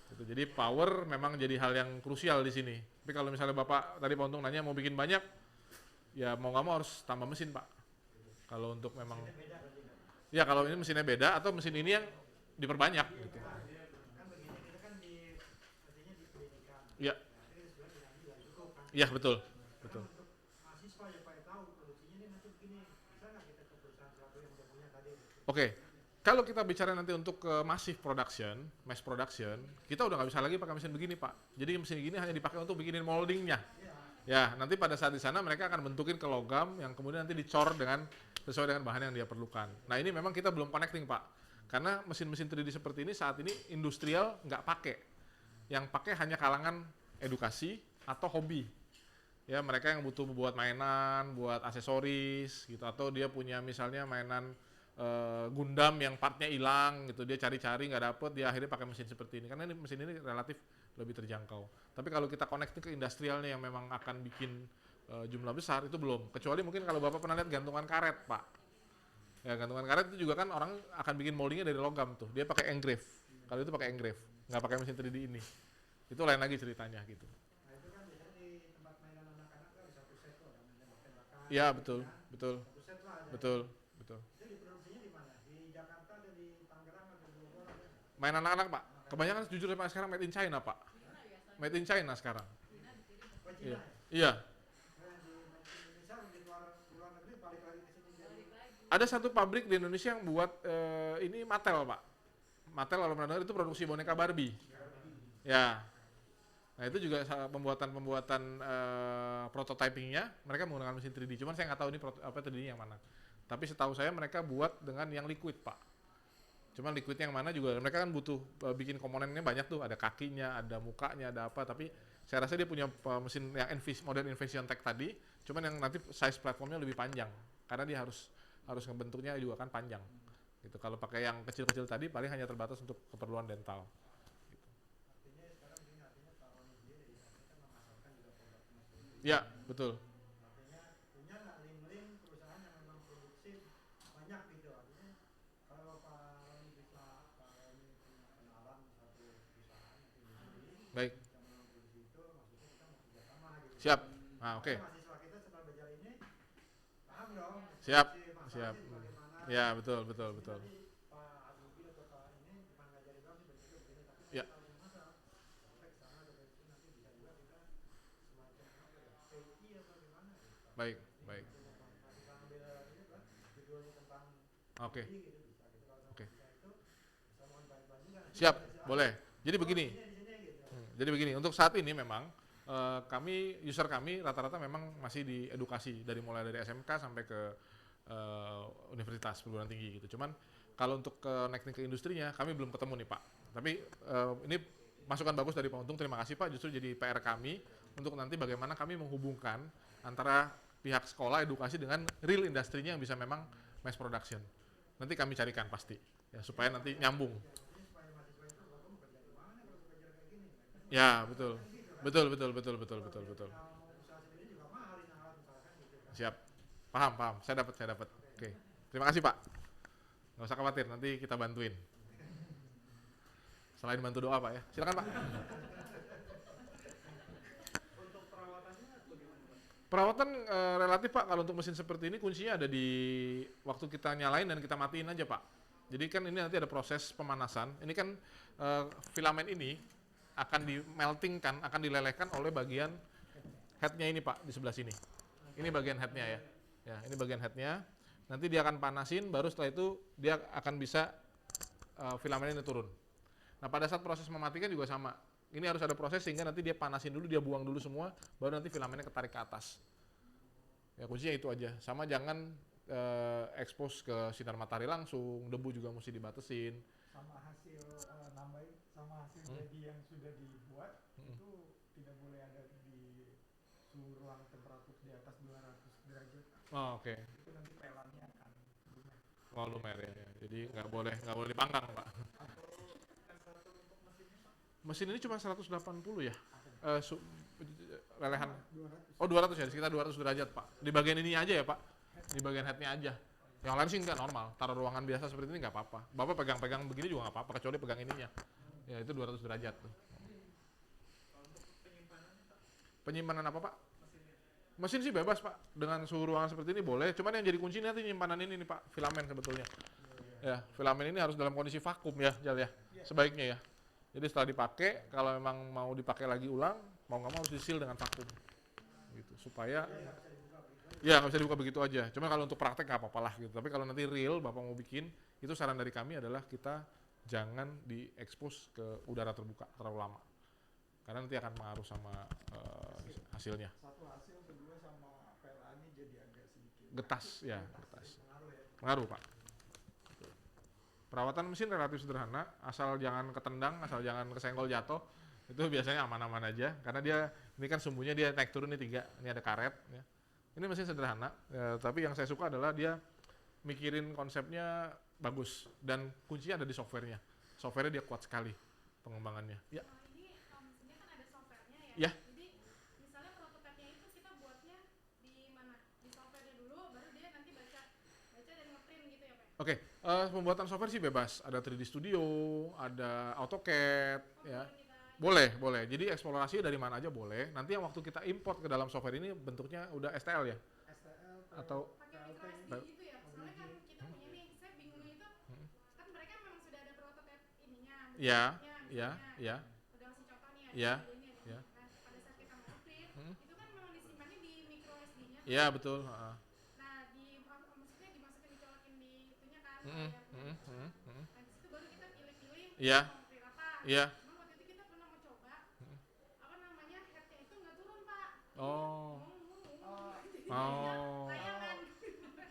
Gitu. Jadi power memang jadi hal yang krusial di sini. Tapi kalau misalnya Bapak tadi Pak Untung nanya mau bikin banyak, ya mau nggak mau harus tambah mesin, Pak. Kalau untuk memang, ya kalau ini mesinnya beda atau mesin ini yang diperbanyak. Gitu. Kan begini, kita kan di artinya di pendidikan. Ya, Jadi sebenarnya tidak cukup kan. iya betul, betul. Untuk mahasiswa ya Pak tahu produksinya ini nanti begini. Bisa nggak kita ke perusahaan satu yang udah punya tadi? Oke, kalau kita bicara nanti untuk ke massive production, mass production, kita udah nggak bisa lagi pakai mesin begini, Pak. Jadi mesin gini hanya dipakai untuk bikinin moldingnya. Ya, nanti pada saat di sana mereka akan bentukin ke logam yang kemudian nanti dicor dengan sesuai dengan bahan yang dia perlukan. Nah, ini memang kita belum connecting, Pak. Karena mesin-mesin 3D seperti ini saat ini industrial nggak pakai. Yang pakai hanya kalangan edukasi atau hobi. Ya, mereka yang butuh buat mainan, buat aksesoris gitu, atau dia punya misalnya mainan Gundam yang partnya hilang gitu, dia cari-cari nggak dapet, dia akhirnya pakai mesin seperti ini karena ini mesin ini relatif lebih terjangkau. Tapi kalau kita connecting ke industrialnya yang memang akan bikin jumlah besar itu belum. Kecuali mungkin kalau Bapak pernah lihat gantungan karet, Pak. Ya, gantungan karet itu juga kan orang akan bikin moldingnya dari logam tuh. Dia pakai engrave. Kalau itu pakai engrave, nggak pakai mesin 3D ini. Itu lain lagi ceritanya gitu. Nah itu kan biasanya di tempat mainan anak-anak kan satu set tuh ada mainan tembak-tembakan. Iya, betul, betul, Satu set lah ada. betul, betul. Itu diproduksinya di mana? Di Jakarta ada di Tangerang ada di Bogor ada. Main anak-anak, Pak. Kebanyakan jujur sampai sekarang made in China, Pak. Made in China sekarang. Oh, Iya. Cina ya? Iya. Nah, di Indonesia di luar negeri balik lagi ke sini jadi. Ada satu pabrik di Indonesia yang buat ini Mattel, Pak. Mattel kalau pernah dengar itu produksi boneka Barbie. Ya. Nah, itu juga pembuatan prototypingnya mereka menggunakan mesin 3D. Cuman saya nggak tahu ini 3D yang mana. Tapi setahu saya mereka buat dengan yang liquid, Pak. Cuman liquidnya yang mana juga mereka kan butuh bikin komponennya banyak tuh, ada kakinya, ada mukanya, ada apa. Tapi saya rasa dia punya mesin yang modern Invision Tech tadi. Cuman yang nanti size platformnya lebih panjang karena dia harus ngebentuknya juga kan panjang. Gitu. Kalau pakai yang kecil-kecil tadi paling hanya terbatas untuk keperluan dental. Artinya sekarang ini artinya Pak Roni sendiri artinya kan memasarkan juga produk sendiri. Ya, betul. Artinya punya nggak link-link perusahaan yang memang produksi banyak gitu. Artinya kalau Pak Roni bisa Pak Roni punya kenalan satu perusahaan itu sendiri Baik. yang memang produksi itu maksudnya kita mau kerjasama gitu. Siap. Nah, oke. Mahasiswa kita setelah belajar ini paham dong. Siap. produksi Siap. masaknya bagaimana. Ya, betul, betul, betul. Nanti Pak Habibie atau Pak ini cuma ngajarin doang sih bentuknya begini tapi Ya. kalau yang masak sampai ke sana atau ke situ nanti bisa juga kita semacam apa ya PI atau gimana gitu. Baik, baik. Masih sambil ini kan judulnya tentang Oke. PI gitu bisa gitu kalau Oke. bisa itu bisa mau bantu juga nanti Siap, bisa, boleh. Jadi oh, begini. di sini gitu. Jadi begini, untuk saat ini memang user kami rata-rata memang masih diedukasi mulai dari SMK sampai ke universitas perguruan tinggi gitu. Cuman kalau untuk naik ke industrinya kami belum ketemu nih Pak. Tapi ini masukan bagus dari Pak Untung, terima kasih Pak. Justru jadi PR kami untuk nanti bagaimana kami menghubungkan antara pihak sekolah edukasi dengan real industrinya yang bisa memang mass production. Nanti kami carikan pasti ya supaya nanti nyambung. Ya betul. Siap. Paham. Saya dapat. Oke. Terima kasih Pak. Nggak usah khawatir, nanti kita bantuin. Selain bantu doa Pak ya. Silakan Pak. Untuk perawatannya bagaimana Pak? Perawatan relatif Pak, kalau untuk mesin seperti ini kuncinya ada di waktu kita nyalain dan kita matiin aja Pak. Jadi kan ini nanti ada proses pemanasan. Ini kan filamen ini akan di-meltingkan, akan dilelehkan oleh bagian headnya ini Pak, di sebelah sini. Ini bagian headnya ya. Ya, ini bagian headnya. Nanti dia akan panasin, baru setelah itu dia akan bisa filamen ini turun. Nah pada saat proses mematikan juga sama. Ini harus ada proses sehingga nanti dia panasin dulu, dia buang dulu semua, baru nanti filamennya ketarik ke atas. Ya kuncinya itu aja. Sama jangan expose ke sinar matahari langsung, debu juga mesti dibatasin. Sama hasil nambahin sama hasil jadi yang sudah dibuat itu tidak boleh ada di suhu ruang temperatur di atas 200 derajat. Oh, oke. Itu nanti pelannya akan lumer. Oh, lumer ya. Jadi nggak boleh dipanggang Pak. Mesin ini cuma 180 ya? Lelehan. 200. Oh 200 ya, sekitar 200 derajat Pak. Di bagian ini aja ya Pak? Di bagian headnya aja. Yang lain sih nggak normal, taruh ruangan biasa seperti ini nggak apa-apa. Bapak pegang-pegang begini juga nggak apa-apa, kecuali pegang ininya. Ya itu 200 derajat tuh. Penyimpanan apa Pak? Mesin sih bebas Pak, dengan suhu ruangan seperti ini boleh. Cuman yang jadi kunci nanti penyimpanan ini nih Pak, filamen sebetulnya. Ya, filamen ini harus dalam kondisi vakum ya, Jal ya, sebaiknya ya. Jadi setelah dipakai, kalau memang mau dipakai lagi ulang, mau nggak mau harus diseal dengan vakum, gitu. Supaya ya nggak bisa dibuka begitu aja. Cuma kalau untuk praktek nggak apa-apa lah gitu. Tapi kalau nanti real Bapak mau bikin, itu saran dari kami adalah kita jangan diekspos ke udara terbuka terlalu lama, karena nanti akan pengaruh sama hasilnya. Satu hasil, kedua sama pelannya jadi agak sedikit. Getas ya, getas. Pengaruh Pak. Perawatan mesin relatif sederhana, asal jangan ketendang, asal jangan kesenggol jatuh, itu biasanya aman-aman aja. Karena dia ini kan sumbunya dia naik turun nih 3, ini ada karet. Ya. Ini mesin sederhana, ya, tapi yang saya suka adalah dia mikirin konsepnya bagus dan kuncinya ada di softwarenya. Softwarenya dia kuat sekali pengembangannya. Ya. Ini mesinnya kan ada softwarenya ya. Ya. Jadi misalnya prototipenya itu kita buatnya di mana? Di softwarenya dulu, baru dia nanti baca dan ngeprint gitu ya Pak? Oke, pembuatan software sih bebas. Ada 3D Studio, ada AutoCAD, ya. Boleh. Jadi eksplorasi dari mana aja boleh. Nanti yang waktu kita import ke dalam software ini bentuknya udah STL ya? STL Atau Pakai micro SD gitu ya? Soalnya kan kita punya nih, saya bingungnya itu kan mereka memang sudah ada prototip ininya, ya, bentuknya, ya, misalnya. ya, Udah ngasih contoh nih Ya, ada ini, ada ya. ini. Nah, pada saat kita mau print, itu kan memang disimpannya di micro SD-nya. ya betul. Nah, maksudnya dimasukin dicolokin di itunya kan. Nah, di situ baru kita pilih-pilih Iya. mau print apa. Iya. Cuma waktu itu kita pernah mau coba, apa namanya, headnya itu nggak turun Pak. Oh. Jadinya layangan.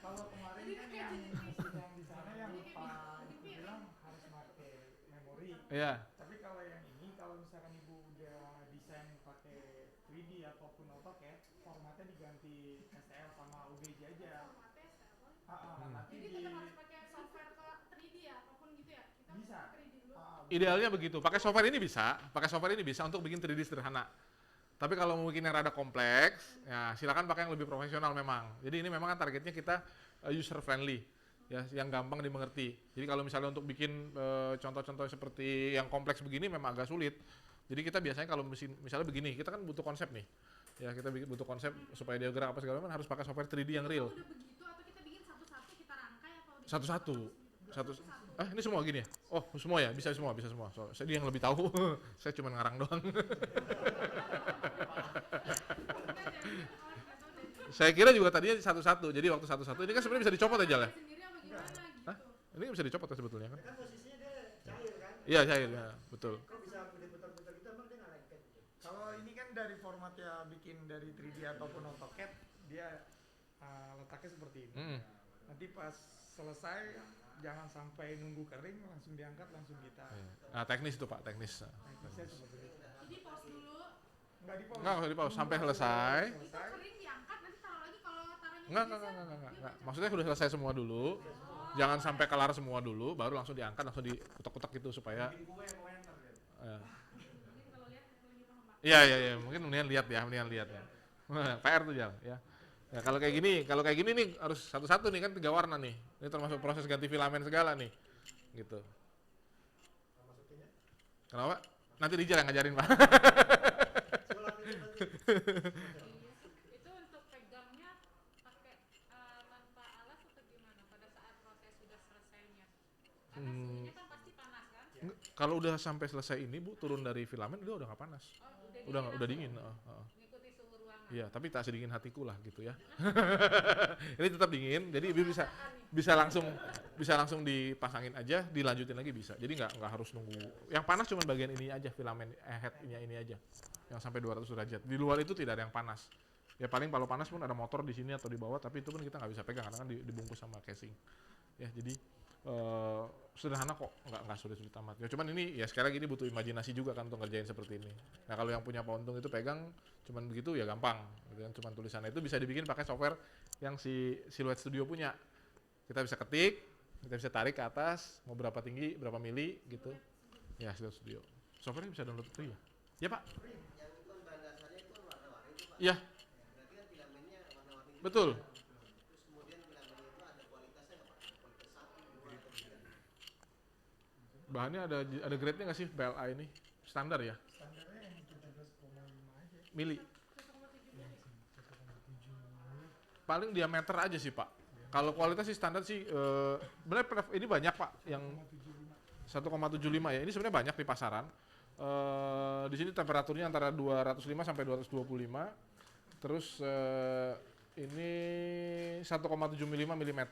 kalau kemarin kan yang mesin yang di sana yang Pak itu bilang harus pakai memori. Iya. Tapi kalau yang ini, kalau misalkan ibu udah desain pakai 3D ataupun AutoCAD, formatnya diganti STL sama UGJ aja. Nanti Jadi di tetap harus pakai software ke 3D ya, apapun gitu ya. Kita Bisa. pakai 3D dulu. Idealnya begitu. Pakai software ini bisa untuk bikin 3D sederhana. Tapi kalau mau bikin yang rada kompleks, ya silakan pakai yang lebih profesional memang. Jadi ini memang kan targetnya kita user friendly, ya, yang gampang dimengerti. Jadi kalau misalnya untuk bikin contoh-contoh seperti yang kompleks begini memang agak sulit. Jadi kita biasanya kalau misalnya begini, kita kan butuh konsep nih. Ya kita butuh konsep supaya dia gerak apa segala macam harus pakai software 3D yang real. Udah begitu atau kita bikin satu-satu kita rangkai apa udah Satu-satu. Ini semua gini ya? Oh, semua ya? Bisa semua. So, saya yang lebih tahu. Saya cuma ngarang doang. Saya kira juga tadinya satu-satu. Jadi waktu satu-satu ini kan sebenarnya bisa dicopot aja lah. sendiri apa gimana gitu. Hah? Ini bisa dicopot ya sebetulnya kan? Kan posisinya dia cair kan? Iya, cair ya, betul. Kok bisa diputar-putar gitu, emang dia nggak lengket gitu? kalau ini kan dari formatnya bikin dari 3D ataupun AutoCAD, dia letaknya seperti ini. Nanti pas selesai jangan sampai nunggu kering, langsung diangkat, langsung kita. Nah, teknis itu Pak, teknis. Teknisnya seperti itu. Jadi pause dulu. Nggak di pause. Enggak usah di pause sampai selesai. Itu kering diangkat nanti taruh lagi kalau taruhnya Enggak. Maksudnya udah selesai semua dulu. Jangan sampai kelar semua dulu, baru langsung diangkat, langsung dikutak-kutak gitu supaya. mungkin kalau lihat lebih paham Pak. Iya, mungkin mendingan lihat ya. PR tuh ya. Ya kalau kayak gini nih harus satu-satu nih kan 3 warna nih. Ini termasuk proses ganti filamen segala nih. Gitu. Kenapa? Nanti Rijal yang ngajarin, Pak. Itu untuk pegangnya pakai tanpa alas atau gimana pada saat proses sudah selesainya? Karena suhunya kan pasti panas kan? Kalau udah sampai selesai ini Bu, turun dari filamen udah nggak panas. Udah dingin. Mengikuti suhu ruangan. Iya, tapi tak sedingin hatiku lah gitu ya. Ini tetap dingin, jadi bisa langsung dipasangin aja, dilanjutin lagi bisa. Jadi nggak harus nunggu. Yang panas cuma bagian ini aja, filamen headnya ini aja, yang sampai 200 derajat. Di luar itu tidak ada yang panas. Ya paling kalau panas pun ada motor di sini atau di bawah, tapi itu pun kita nggak bisa pegang karena kan dibungkus sama casing. Ya jadi sederhana kok, nggak sulit-sulit amat. Ya cuman ini ya sekali lagi ini butuh imajinasi juga kan untuk ngerjain seperti ini. Nah kalau yang punya Pak Untung itu pegang cuman begitu ya gampang, gitu kan. Cuman tulisannya itu bisa dibikin pakai software yang si Silhouette Studio punya. Kita bisa ketik, kita bisa tarik ke atas, mau berapa tinggi, berapa mili gitu. Ya Silhouette Studio. Softwarenya bisa download free ya? Ya Pak? Yang itu kan bahan dasarnya itu kan warna-warni itu Pak. Iya, Berarti kan filamennya warna-warni. betul. Terus kemudian filamennya itu ada kualitasnya nggak Pak? Kualitas 1, 2, atau 3. Bahannya ada grade-nya nggak sih BLA ini? Standar ya? Standarnya yang 17,5 aja. Mili. Paling diameter aja sih Pak. Kalau kualitas sih standar sih, sebenarnya ini banyak Pak yang 1,75 ya. Ini sebenarnya banyak di pasaran. Di sini temperaturnya antara 205 sampai 225. Terus ini 1,75 mm.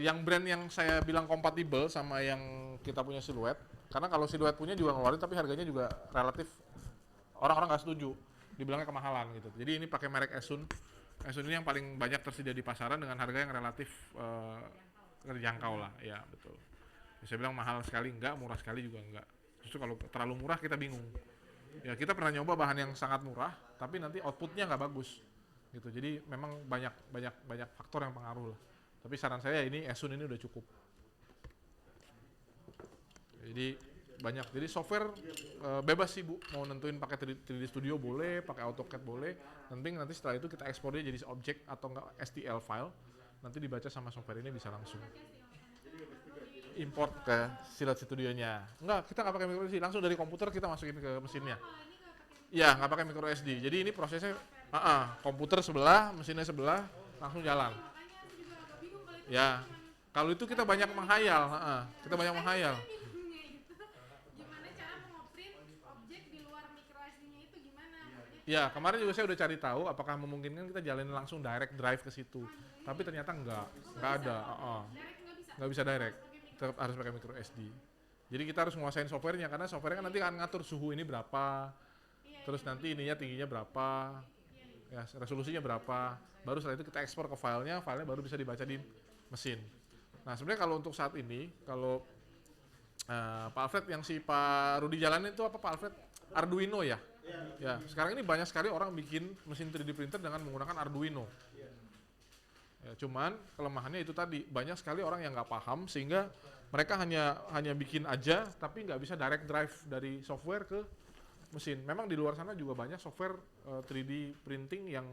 Yang brand yang saya bilang kompatibel sama yang kita punya Silhouette, karena kalau Silhouette punya juga ngeluarin tapi harganya juga relatif orang-orang nggak setuju, dibilangnya kemahalan gitu. Jadi ini pakai merek Esun. Esun ini yang paling banyak tersedia di pasaran dengan harga yang relatif terjangkau lah, ya betul. Bisa bilang mahal sekali enggak, murah sekali juga enggak. Justru kalau terlalu murah kita bingung. Ya kita pernah nyoba bahan yang sangat murah, tapi nanti outputnya nggak bagus, gitu. Jadi memang banyak faktor yang pengaruh lah. Tapi saran saya ini Esun ini udah cukup. Jadi banyak. Jadi software bebas sih Bu, mau nentuin pakai 3D Studio boleh, pakai AutoCAD boleh. Nanti setelah itu kita ekspor dia jadi objek atau enggak STL file. Nanti dibaca sama software ini bisa langsung import ke Silhouette Studio-nya. Enggak, kita nggak pakai micro SD, langsung dari komputer kita masukin ke mesinnya. Iya, nggak pakai micro SD. Jadi ini prosesnya komputer sebelah, mesinnya sebelah, langsung jalan. Ya, kalau itu kita banyak menghayal, kita banyak menghayal. Gimana cara mengoprint objek di luar micro SD-nya itu gimana? Ya, kemarin juga saya udah cari tahu apakah memungkinkan kita jalanin langsung direct drive ke situ. Tapi ternyata enggak ada. Nggak bisa direct. Tetap harus pakai micro SD. Jadi kita harus menguasain softwarenya karena softwarenya kan nanti akan ngatur suhu ini berapa, terus nanti ininya tingginya berapa, ya resolusinya berapa. Baru setelah itu kita ekspor ke filenya baru bisa dibaca di mesin. Nah sebenarnya kalau untuk saat ini, kalau Pak Alfred yang si Pak Rudi jalanin itu apa Pak Alfred? Arduino ya? Ya, sekarang ini banyak sekali orang bikin mesin 3D printer dengan menggunakan Arduino. Ya, cuman kelemahannya itu tadi, banyak sekali orang yang nggak paham sehingga mereka hanya bikin aja tapi nggak bisa direct drive dari software ke mesin. Memang di luar sana juga banyak software 3D printing yang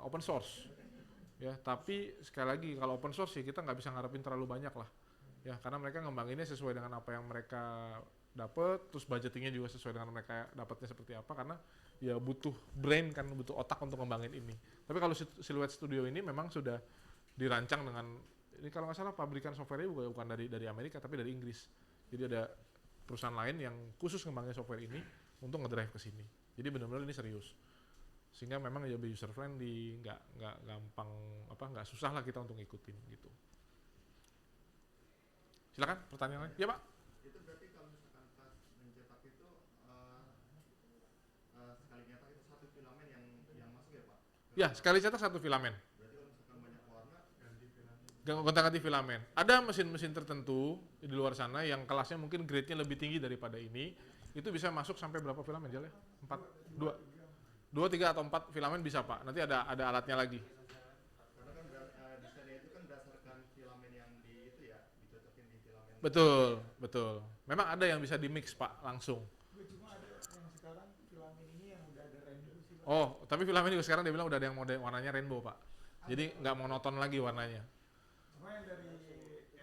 open source. Ya, tapi sekali lagi kalau open source sih kita nggak bisa ngarepin terlalu banyak lah. Ya, karena mereka ngembanginnya sesuai dengan apa yang mereka dapat, terus budgetingnya juga sesuai dengan mereka dapatnya seperti apa, karena ya butuh brain kan, butuh otak untuk ngembangin ini. Tapi kalau Silhouette Studio ini memang sudah dirancang dengan, ini kalau nggak salah pabrikan softwarenya bukan dari Amerika tapi dari Inggris. Jadi ada perusahaan lain yang khusus ngembangin software ini untuk ngedrive ke sini. Jadi benar-benar ini serius. Sehingga memang ya user friendly, nggak gampang nggak susah lah kita untuk ngikutin gitu. Silakan pertanyaan lain. Ya Pak. Itu berarti kalau misalkan pas mencetak itu Ya, sekali cetak satu filamen. Berarti kalau misalkan banyak warna, Gonta-ganti filamen. Ada mesin-mesin tertentu di luar sana yang kelasnya mungkin grade-nya lebih tinggi daripada ini. Itu bisa masuk sampai berapa filamen Jal ya? 4, 2, 2, 3 atau 4 filamen bisa Pak. Nanti ada alatnya lagi. karena kan desainnya itu kan berdasarkan filamen yang di itu ya, dicocokin di filamen. Betul, betul. Memang ada yang bisa di-mix Pak langsung. Cuma ada yang sekarang filamen ini yang udah ada rainbow sih Pak. Oh, tapi filamen juga sekarang dia bilang udah ada yang mode warnanya rainbow Pak. Jadi nggak monoton lagi warnanya. Cuma yang dari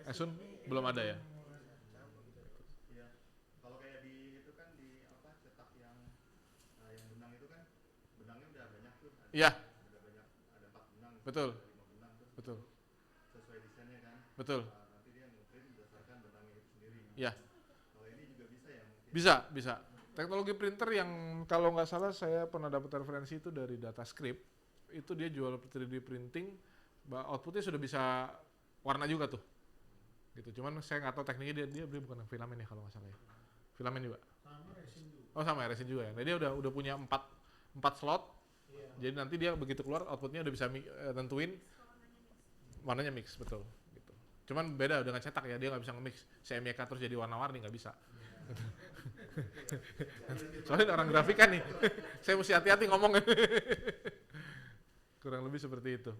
Esun ini belum ada ya? Iya. Kalau kayak di itu kan di apa cetak yang benang itu kan benangnya udah banyak tuh. Iya. Udah banyak, ada 4 benang. Betul. Ada 5 benang terus Betul, sesuai desainnya kan. betul. Nanti dia ngeprint berdasarkan benangnya itu sendiri. Iya. Kalau ini juga bisa ya mungkin. Bisa, bisa. Teknologi printer yang kalau nggak salah saya pernah dapat referensi itu dari Datascript. Itu dia jual 3D printing, outputnya sudah bisa warna juga tuh. Gitu. Cuman saya nggak tahu tekniknya dia beli bukan filamen ya kalau nggak salah ya. Filamen juga. sama resin juga. Oh sama ya, resin juga ya. Nah dia udah punya 4 slot. Iya. Jadi nanti dia begitu keluar outputnya udah bisa tentuin warnanya mix betul. Gitu. Cuman beda dengan cetak ya, dia nggak bisa nge-mix CMYK terus jadi warna-warni nggak bisa. Soalnya orang grafik kan nih, saya mesti hati-hati ngomong. Kurang lebih seperti itu.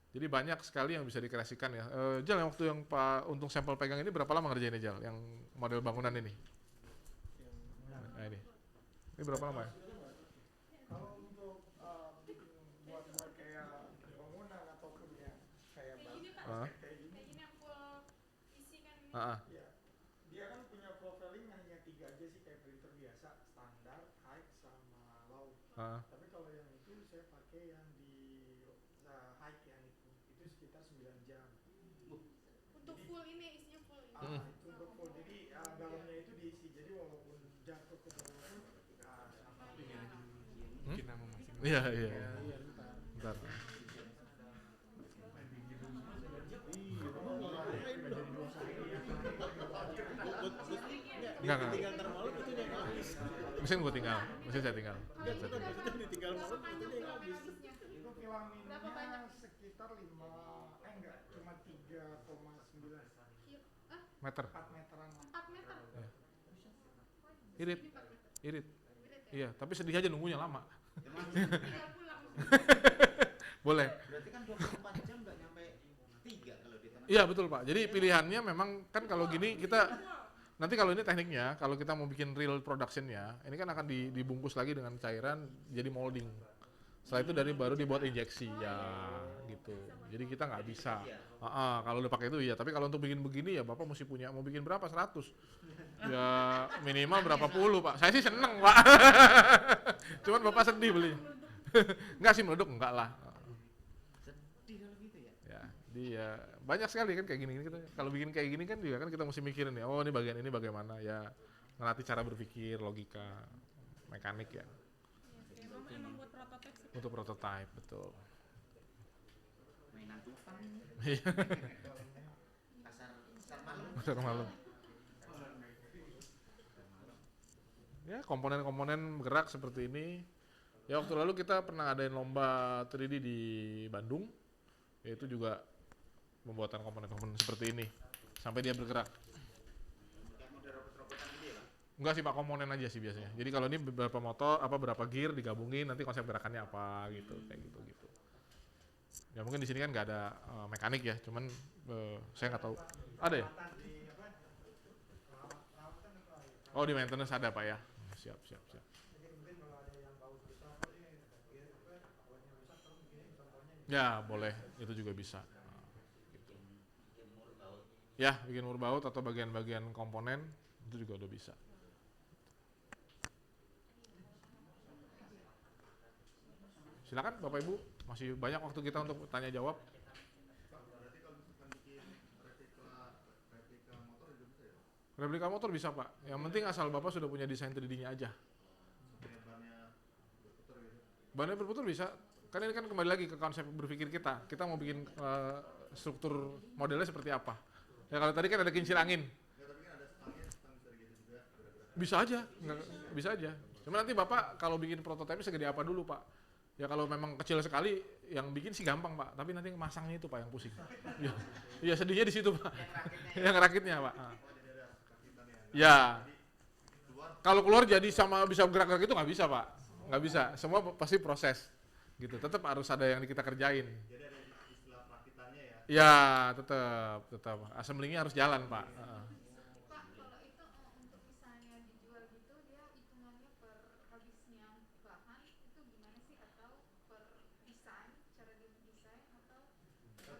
Jadi banyak sekali yang bisa dikreasikan ya. Jal, yang waktu yang Pak Untung sampel pegang ini berapa lama ngerjainnya Jal? Yang model bangunan ini? Nah ini. Ini berapa lama ya? Kalau untuk buat kayak bangunan ataupun yang kayak Kayak gini Pak, Ah. kayak gini, kayak gini yang full isi kan ini. Ah, ah. ya dia kan punya profiling hanya 3 aja sih kayak printer biasa, standar, high sama low. Ah. Tapi kalau yang itu saya pakai yang di high yang itu sekitar 9 jam. Untuk full ini isinya full ini. Itu untuk full. Jadi dalamnya itu diisi. Jadi walaupun jatuh ke bawah pun sama. Bikin nama masing-masing. Iya, iya. Iya, ntar. Bentar. Enggak, enggak. Tinggal ntar malam itu yang habis. Mesin gua tinggal, mesin saya tinggal. Enggak, bukan maksudnya ditinggal malam itu Panjang yang berapa habis. isisnya? Itu Berapa banyak? filaminnya sekitar 5, enggak, cuma 3,9. Ah, Meter. 4 meteran lah. 4 meter. Irit, Ini 4 meter. irit. Irit ya? Iya, tapi sedih aja nunggunya lama. Tinggal pulang. Boleh. Berarti kan 24 jam nggak nyampe 3 kalau di tengah. Iya betul Pak. Jadi pilihannya memang kan kalau gini kita nanti kalau ini tekniknya, kalau kita mau bikin real productionnya, ini kan akan dibungkus lagi dengan cairan jadi molding. Setelah itu baru dibuat injeksi ya gitu. Jadi kita nggak bisa. Kalau udah pakai itu iya. Tapi kalau untuk bikin begini ya Bapak mesti punya, mau bikin berapa? 100. Ya minimal berapa puluh Pak. Saya sih seneng Pak. Cuman Bapak sedih beli. Enggak sih meleduk enggak lah. Sedih kalau gitu ya. Ya, dia banyak sekali kan kayak gini kita. Kalau bikin kayak gini kan juga kan kita mesti mikirin ya. Oh, ini bagian ini bagaimana ya. Ngelatih cara berpikir, logika, mekanik ya. Emang buat prototipe sih. Untuk prototype betul. Mainan tufang. Iya. Kasar malam. Pasar malam. Ya, komponen-komponen gerak seperti ini. Ya, waktu lalu kita pernah ngadain lomba 3D di Bandung. Yaitu juga pembuatan komponen-komponen seperti ini sampai dia bergerak. Kayak model robot-robotan gitu ya, Pak. Enggak sih Pak, komponen aja sih biasanya. Jadi kalau ini beberapa motor, berapa gear digabungin, nanti konsep gerakannya apa gitu, kayak gitu. Ya mungkin di sini kan nggak ada mekanik ya, cuman saya nggak tahu. Ada ya? Oh di maintenance ada Pak ya. Siap. Jadi mungkin kalau ada yang baut rusak, awalnya rusak, kamu bikin contohnya Ya boleh, itu juga bisa. Gitu. Ya bikin mur baut atau bagian-bagian komponen itu juga udah bisa. Silakan Bapak Ibu, masih banyak waktu kita untuk tanya jawab. Berarti kalau misalkan bikin replika motor juga bisa ya? Replika motor bisa Pak, yang penting asal Bapak sudah punya desain 3D-nya aja. Supaya bannya berputar gitu. Bannya berputar bisa, kan ini kan kembali lagi ke konsep berpikir kita. Kita mau bikin struktur modelnya seperti apa. Ya kalau tadi kan ada kincir angin, Nggak, tapi kan ada stang bisa gitu juga gerak-gerak. bisa aja, bisa aja. Cuma nanti Bapak kalau bikin prototipe segede apa dulu Pak? Ya kalau memang kecil sekali, yang bikin sih gampang Pak, tapi nanti masangnya itu Pak yang pusing. Iya, iya sedihnya di situ Pak. Yang rakitnya Pak. Ya, kalau keluar jadi sama bisa gerak-gerak itu nggak bisa Pak, nggak bisa. Semua pasti proses, gitu. Tetap harus ada yang kita kerjain. Jadi ada istilah perakitannya ya. Ya, tetap. Assemblingnya harus jalan Pak. Pak, kalau itu untuk misalnya dijual gitu, dia hitungannya per habisnya bahan itu gimana sih? Atau per desain, cara dia mendesain atau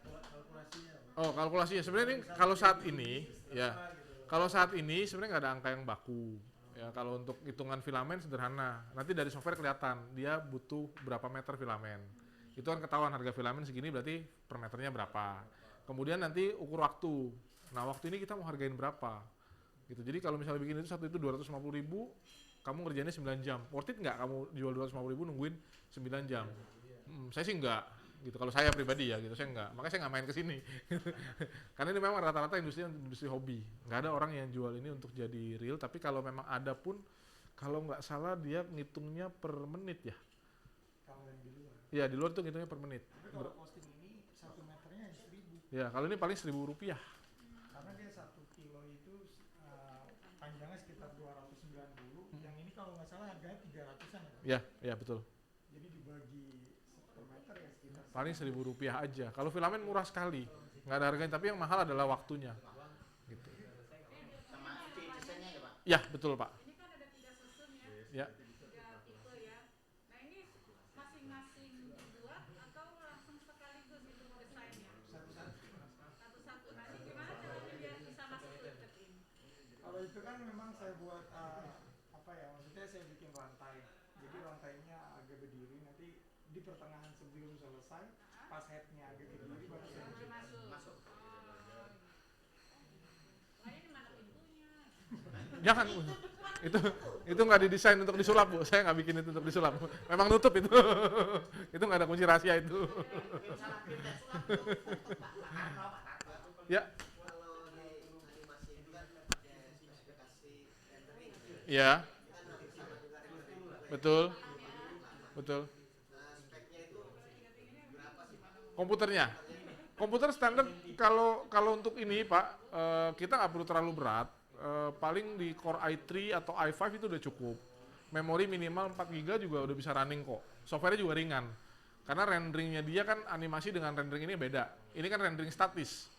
Kalkulasinya. Oh, kalkulasinya sebenarnya ini kalau saat ini, ya, kalau saat ini sebenarnya nggak ada angka yang baku. Ya, kalau untuk hitungan filamen sederhana. Nanti dari software kelihatan dia butuh berapa meter filamen. Itu kan ketahuan harga filamen segini berarti per meternya berapa. Kemudian nanti ukur waktu. Nah, waktu ini kita mau hargain berapa? Gitu. Jadi kalau misalnya bikin itu satu itu 250.000, kamu ngerjainnya 9 jam. Worth it nggak kamu jual 250.000 nungguin 9 jam? Saya sih enggak. Gitu. Kalau saya pribadi ya gitu, saya enggak. Makanya saya nggak main ke sini. Karena ini memang rata-rata industri hobi. Nggak ada orang yang jual ini untuk jadi real, tapi kalau memang ada pun, kalau nggak salah dia ngitungnya per menit ya. Kalau yang di luar. Ya, di luar tuh ngitungnya per menit. Tapi kalau posting ini 1 meternya 1.000. Ya, kalau ini paling Rp1.000. Karena dia 1 kilo itu panjangnya sekitar 290. Yang ini kalau nggak salah harganya 300-an ya. Ya, betul. Jadi dibagi per meter ya sekitar. Paling Rp1.000 aja. Kalau filamen murah sekali, nggak ada harganya. Tapi yang mahal adalah waktunya. Gitu. Sama desainnya ya Pak? Ya, betul Pak. ini kan ada 3 susun Ya. ya, 3 tipe ya. Nah ini masing-masing dibuat atau langsung sekaligus itu desainnya? Satu-satu. Nah ini gimana caranya biar bisa masuk ke ini? Kalau itu kan memang saya buat apa ya, maksudnya saya bikin rantai. Jadi rantainya agak berdiri, nanti di pertengahan sebelum selesai, pas headnya agak berdiri baru saya Baru bikin. masuk. Nah ini mana pintunya? Jangan. Itu nggak didesain untuk disulap Bu. Saya nggak bikin itu untuk disulap. Memang nutup itu. Itu nggak ada kunci rahasia itu. Salah printer sulap tuh foto Pak. Ya. Kalau di animasi itu kan pakai spesifikasi rendering. Ya. Kita nggak sama juga rendering. Betul. Betul. Nah, speknya itu berapa sih Pak? Komputernya. Komputer standar kalau untuk ini Pak, kita nggak perlu terlalu berat. Paling di Core i3 atau i5 itu udah cukup. Memori minimal 4 GB juga udah bisa running kok. Software-nya juga ringan. Karena renderingnya dia kan animasi dengan rendering ini beda. Ini kan rendering statis.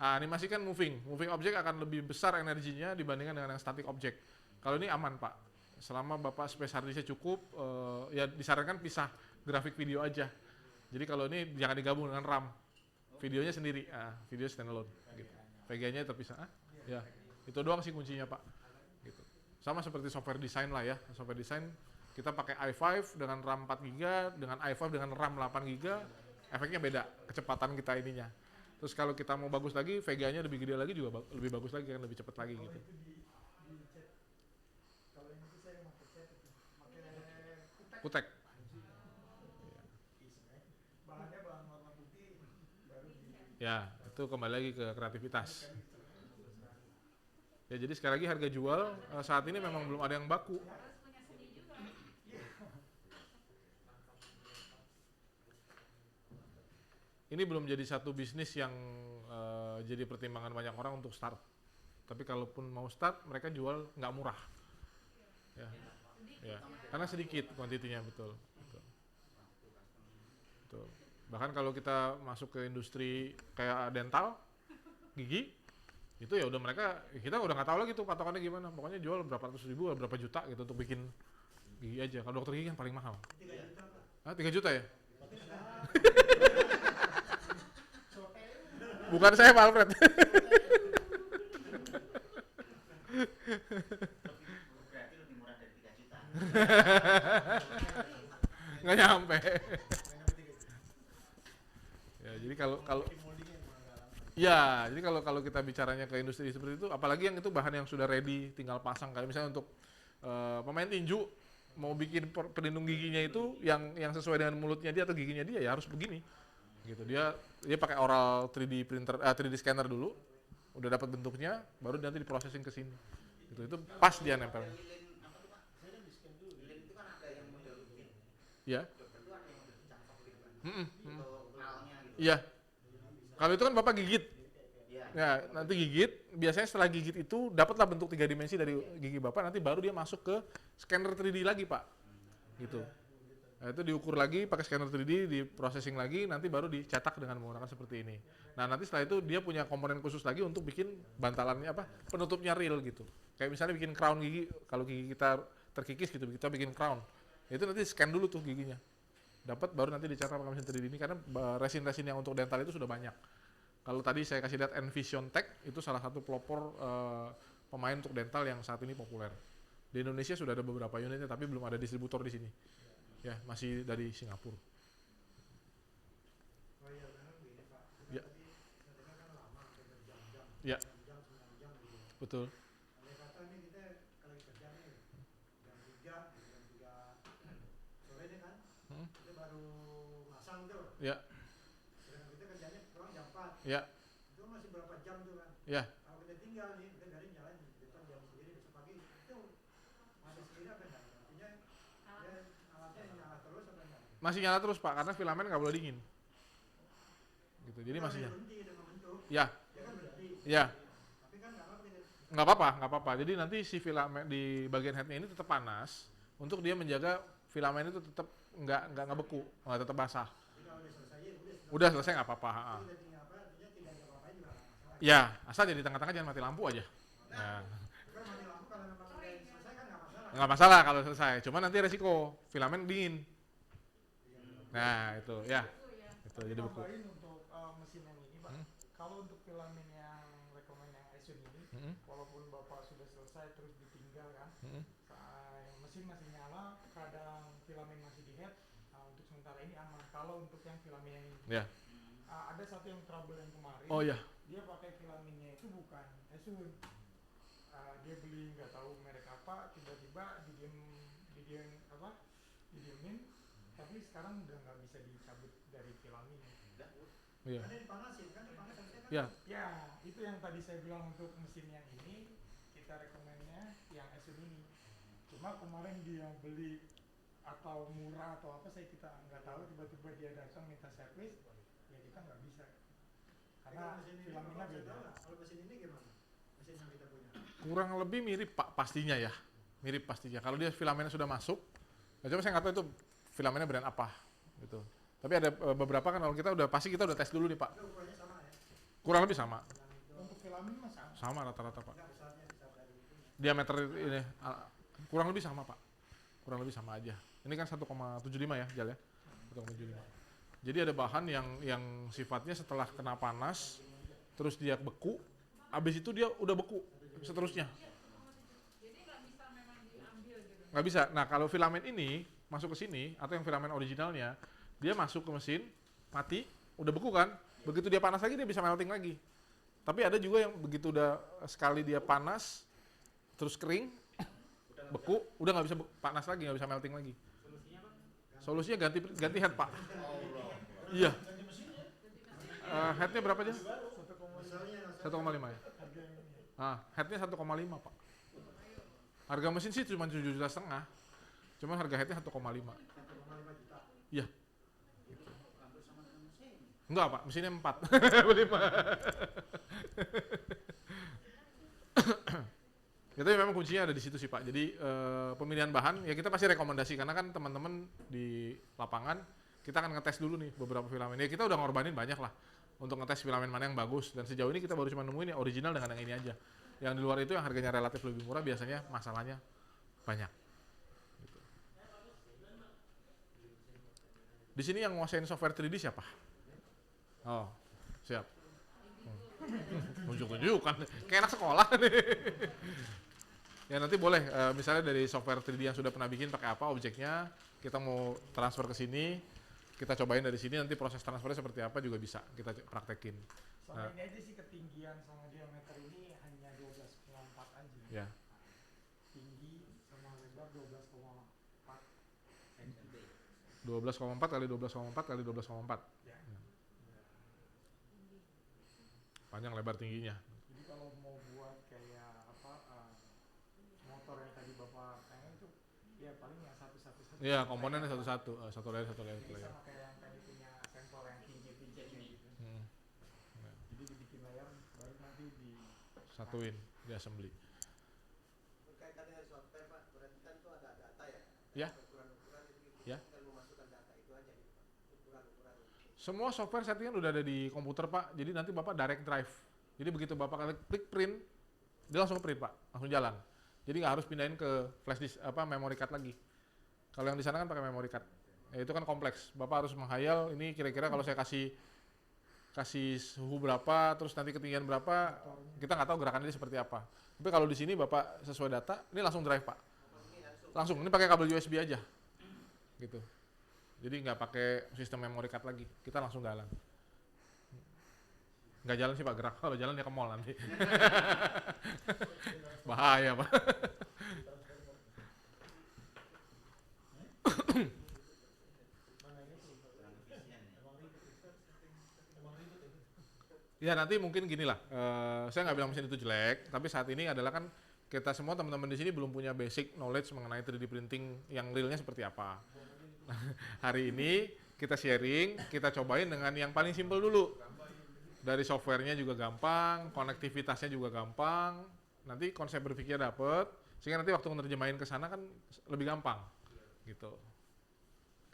Nah, animasi kan moving object akan lebih besar energinya dibandingkan dengan yang static object. Kalau ini aman Pak. Selama Bapak space hard disk-nya cukup, ya disarankan pisah grafik video aja. Jadi kalau ini jangan digabung dengan RAM. Videonya sendiri, video standalone. Gitu. VGA-nya terpisah. Ya, itu doang sih kuncinya Pak. Gitu. Sama seperti software design lah ya. Software design kita pakai i5 dengan RAM 4 GB, dengan i5 dengan RAM 8 GB, efeknya beda, kecepatan kita ininya. Terus kalau kita mau bagus lagi, VGA-nya lebih gede lagi juga lebih bagus lagi kan, lebih cepat lagi gitu. Kalau ini tuh saya pakai cat itu, pakai Kutek. bahannya bahan warna putih, baru di Ya, itu kembali lagi ke kreativitas. Ya, jadi sekali lagi harga jual saat ini memang belum ada yang baku. Ini belum jadi satu bisnis yang jadi pertimbangan banyak orang untuk start. Tapi kalaupun mau start, mereka jual nggak murah. Ya, karena sedikit kuantitinya, betul. Bahkan kalau kita masuk ke industri kayak dental, gigi, itu ya udah kita udah nggak tahu lagi tuh patokannya gimana. Pokoknya jual berapa ratus ribu, berapa juta gitu untuk bikin gigi aja. Kalau dokter gigi kan paling mahal. 3 juta ya? Bukan saya Pak Alfred. Berarti lebih murah dari 3 juta. Nggak nyampe. Ya, jadi kalau kita bicaranya ke industri seperti itu, apalagi yang itu bahan yang sudah ready, tinggal pasang. Kayak misalnya untuk pemain tinju mau bikin pelindung giginya itu yang sesuai dengan mulutnya dia atau giginya dia ya harus begini. Gitu. Dia pakai oral 3D printer, 3D scanner dulu, udah dapat bentuknya, baru nanti diprosesing ke sini. Gitu. Itu pas dia nempel. Ya. belum tentu ada yang udah dicangkok gitu kan. Mm-mm. Untuk nalnya gitu. Iya. Kalau itu kan Bapak gigit. Iya. Ya, nanti gigit, biasanya setelah gigit itu dapatlah bentuk 3 dimensi dari gigi Bapak, nanti baru dia masuk ke scanner 3D lagi, Pak. Gitu. Nah, itu diukur lagi pakai scanner 3D, di processing lagi, nanti baru dicetak dengan menggunakan seperti ini. Nah, nanti setelah itu dia punya komponen khusus lagi untuk bikin bantalannya apa? Penutupnya real gitu. Kayak misalnya bikin crown gigi, kalau gigi kita terkikis gitu, kita bikin crown. Itu nanti scan dulu tuh giginya. Dapat baru nanti dicetak pakai mesin 3D ini karena resin-resin yang untuk dental itu sudah banyak. Kalau tadi saya kasih lihat Envision Tech, itu salah satu pelopor pemain untuk dental yang saat ini populer. Di Indonesia sudah ada beberapa unitnya, tapi belum ada distributor di sini. Ya, masih dari Singapura. Oh iya benar begini Pak. Ya. Tadi katanya kan lama sampai berjam-jam. Ya. 6 jam, 9 jam gitu. Betul. Andai kata nih kita kalau kerja nih jam 3 sore nih kan, kita baru masang tuh. Ya. Sedangkan kita kerjanya pulang jam 4. Ya. Itu masih berapa jam tuh kan? Ya. Kalau kita tinggal nih, kita dari nyalain di depan jam segini besok pagi itu masih segini apa enggak? Artinya ya alatnya nyala terus apa enggak? Masih nyala terus, Pak, karena filamen nggak boleh dingin. Gitu. Jadi masih nyala. Berhenti dengan bentuk. Ya. Dia kan berhenti. Ya. Tapi kan nggak apa-apa kita. Nggak apa-apa. Jadi nanti si filamen di bagian headnya ini tetap panas untuk dia menjaga filamen itu tetap nggak beku, nggak tetap basah. Jadi kalau udah selesai ya Udah selesai nggak apa-apa. Udah tinggal apa? Artinya tidak ada apa-apa juga nggak masalah. Ya, asal jadi tengah-tengah jangan mati lampu aja. Nah, Kan mati lampu kalau memang udah selesai kan nggak masalah. nggak masalah kalau selesai. Cuma nanti resiko filamen dingin. Nah, itu ya. Itu jadi beku. Tambahin untuk mesin yang ini Pak. Kalau untuk filamen yang rekomen yang Asun ini, walaupun Bapak sudah selesai terus ditinggal kan, mesin masih nyala, kadang filamen masih di head, untuk sementara ini aman. Kalau untuk yang filamen yang ini, Ya. ada satu yang trouble yang kemarin, Oh ya. dia pakai filamennya itu bukan Asun. Dia beli nggak tahu merek apa, tiba-tiba didiemin, tapi sekarang udah nggak bisa dicabut dari filamennya. Iya. Kan dipanasin kan harusnya kan. Ya. Ya, itu yang tadi saya bilang untuk mesin yang ini kita rekomennya yang Asun ini. Cuma kemarin dia beli atau murah atau apa kita nggak tahu, tiba-tiba dia datang minta servis, ya kita nggak bisa. Karena Mesin ini filamennya Bapak bisa beda. tahu nggak? Kalau mesin ini gimana? Mesin yang kita punya. Kurang lebih mirip, Pak, pastinya ya. Mirip pastinya. Kalau dia filamennya sudah masuk, nah, cuma saya nggak tahu itu filamennya brand apa gitu. Tapi ada beberapa kan kalau kita udah tes dulu nih, Pak. Itu ukurannya sama ya. Kurang lebih sama. Untuk filamen mah sama. Sama rata-rata, Pak. Enggak besarnya besar dari itu. Diameter ini kurang lebih sama, Pak. Kurang lebih sama aja. Ini kan 1,75 ya, Jal ya. 1,75. Jadi ada bahan yang sifatnya setelah kena panas terus dia beku, habis itu dia udah beku seterusnya. Jadi nggak bisa memang diambil gitu. Nggak bisa. Nah, kalau filamen ini masuk ke sini atau yang filamen originalnya, dia masuk ke mesin, mati, udah beku kan? Begitu dia panas lagi dia bisa melting lagi. Tapi ada juga yang begitu udah sekali dia panas terus kering, beku, udah nggak bisa panas lagi, nggak bisa melting lagi. Solusinya ganti head, Pak. Iya. Headnya berapa aja? 1,5 ya. Headnya 1,5, Pak. Harga mesin sih cuma 7,5 juta. Cuman harga headnya 1,5. Iya. Gitu. Enggak, Pak, mesinnya 4. 5. Itu memang kuncinya ada di situ sih, Pak. Jadi pemilihan bahan ya kita pasti rekomendasi karena kan teman-teman di lapangan kita akan ngetes dulu nih beberapa filamen. Ya kita udah ngorbanin banyak lah untuk ngetes filamen mana yang bagus dan sejauh ini kita baru cuma nemuin yang original dengan yang ini aja. Yang di luar itu yang harganya relatif lebih murah biasanya masalahnya banyak. Gitu. Di sini yang nguasain software 3D siapa? Oh, siap. Tunjuk-tunjukkan, kayak anak sekolah nih. Ya nanti boleh, misalnya dari software 3D yang sudah pernah bikin pakai apa objeknya, kita mau transfer ke sini, kita cobain dari sini, nanti proses transfernya seperti apa juga bisa kita praktekin. Sama ini aja sih ketinggian sama diameter ini hanya 12,4 aja. Ya. Tinggi sama lebar 12,4. 12,4 kali 12,4 kali 12,4. Ya. Panjang lebar tingginya. Jadi kalau mau buat kayak motor yang tadi Bapak pengen itu Ya paling yang satu-satu. Iya, komponennya satu-satu, satu layer. Jadi sama kayak yang tadi punya sampel yang pinci-pincinya gitu. Hmm. Jadi dibikin layer baru nanti di Satuin, di assembly. Berkaitan dengan software Pak, berarti kan itu ada data ya? Ya. Ukuran-ukuran itu gitu. Ya. Tinggal memasukkan data itu aja gitu Pak. Ukuran-ukuran. Semua software settingan udah ada di komputer Pak, jadi nanti Bapak direct drive. Jadi begitu Bapak klik print, dia langsung print Pak, langsung jalan. Jadi nggak harus pindahin ke flash disk memory card lagi. Kalau yang di sana kan pakai memory card, ya, itu kan kompleks. Bapak harus menghayal ini kira-kira kalau saya kasih suhu berapa, terus nanti ketinggian berapa, kita nggak tahu gerakannya seperti apa. Tapi kalau di sini Bapak sesuai data, ini langsung drive Pak. Langsung, ini pakai kabel USB aja, gitu. Jadi nggak pakai sistem memory card lagi, kita langsung jalan. Nggak jalan sih Pak, gerak. Kalau jalan ya ke mall nanti. Bahaya Pak. Ya nanti mungkin gini lah, saya nggak bilang mesin itu jelek, tapi saat ini adalah kan kita semua teman-teman di sini belum punya basic knowledge mengenai 3D printing yang realnya seperti apa. Hari ini kita sharing, kita cobain dengan yang paling simple dulu. Dari softwarenya juga gampang, konektivitasnya juga gampang, nanti konsep berpikirnya dapet, sehingga nanti waktu menerjemahin ke sana kan lebih gampang, gitu.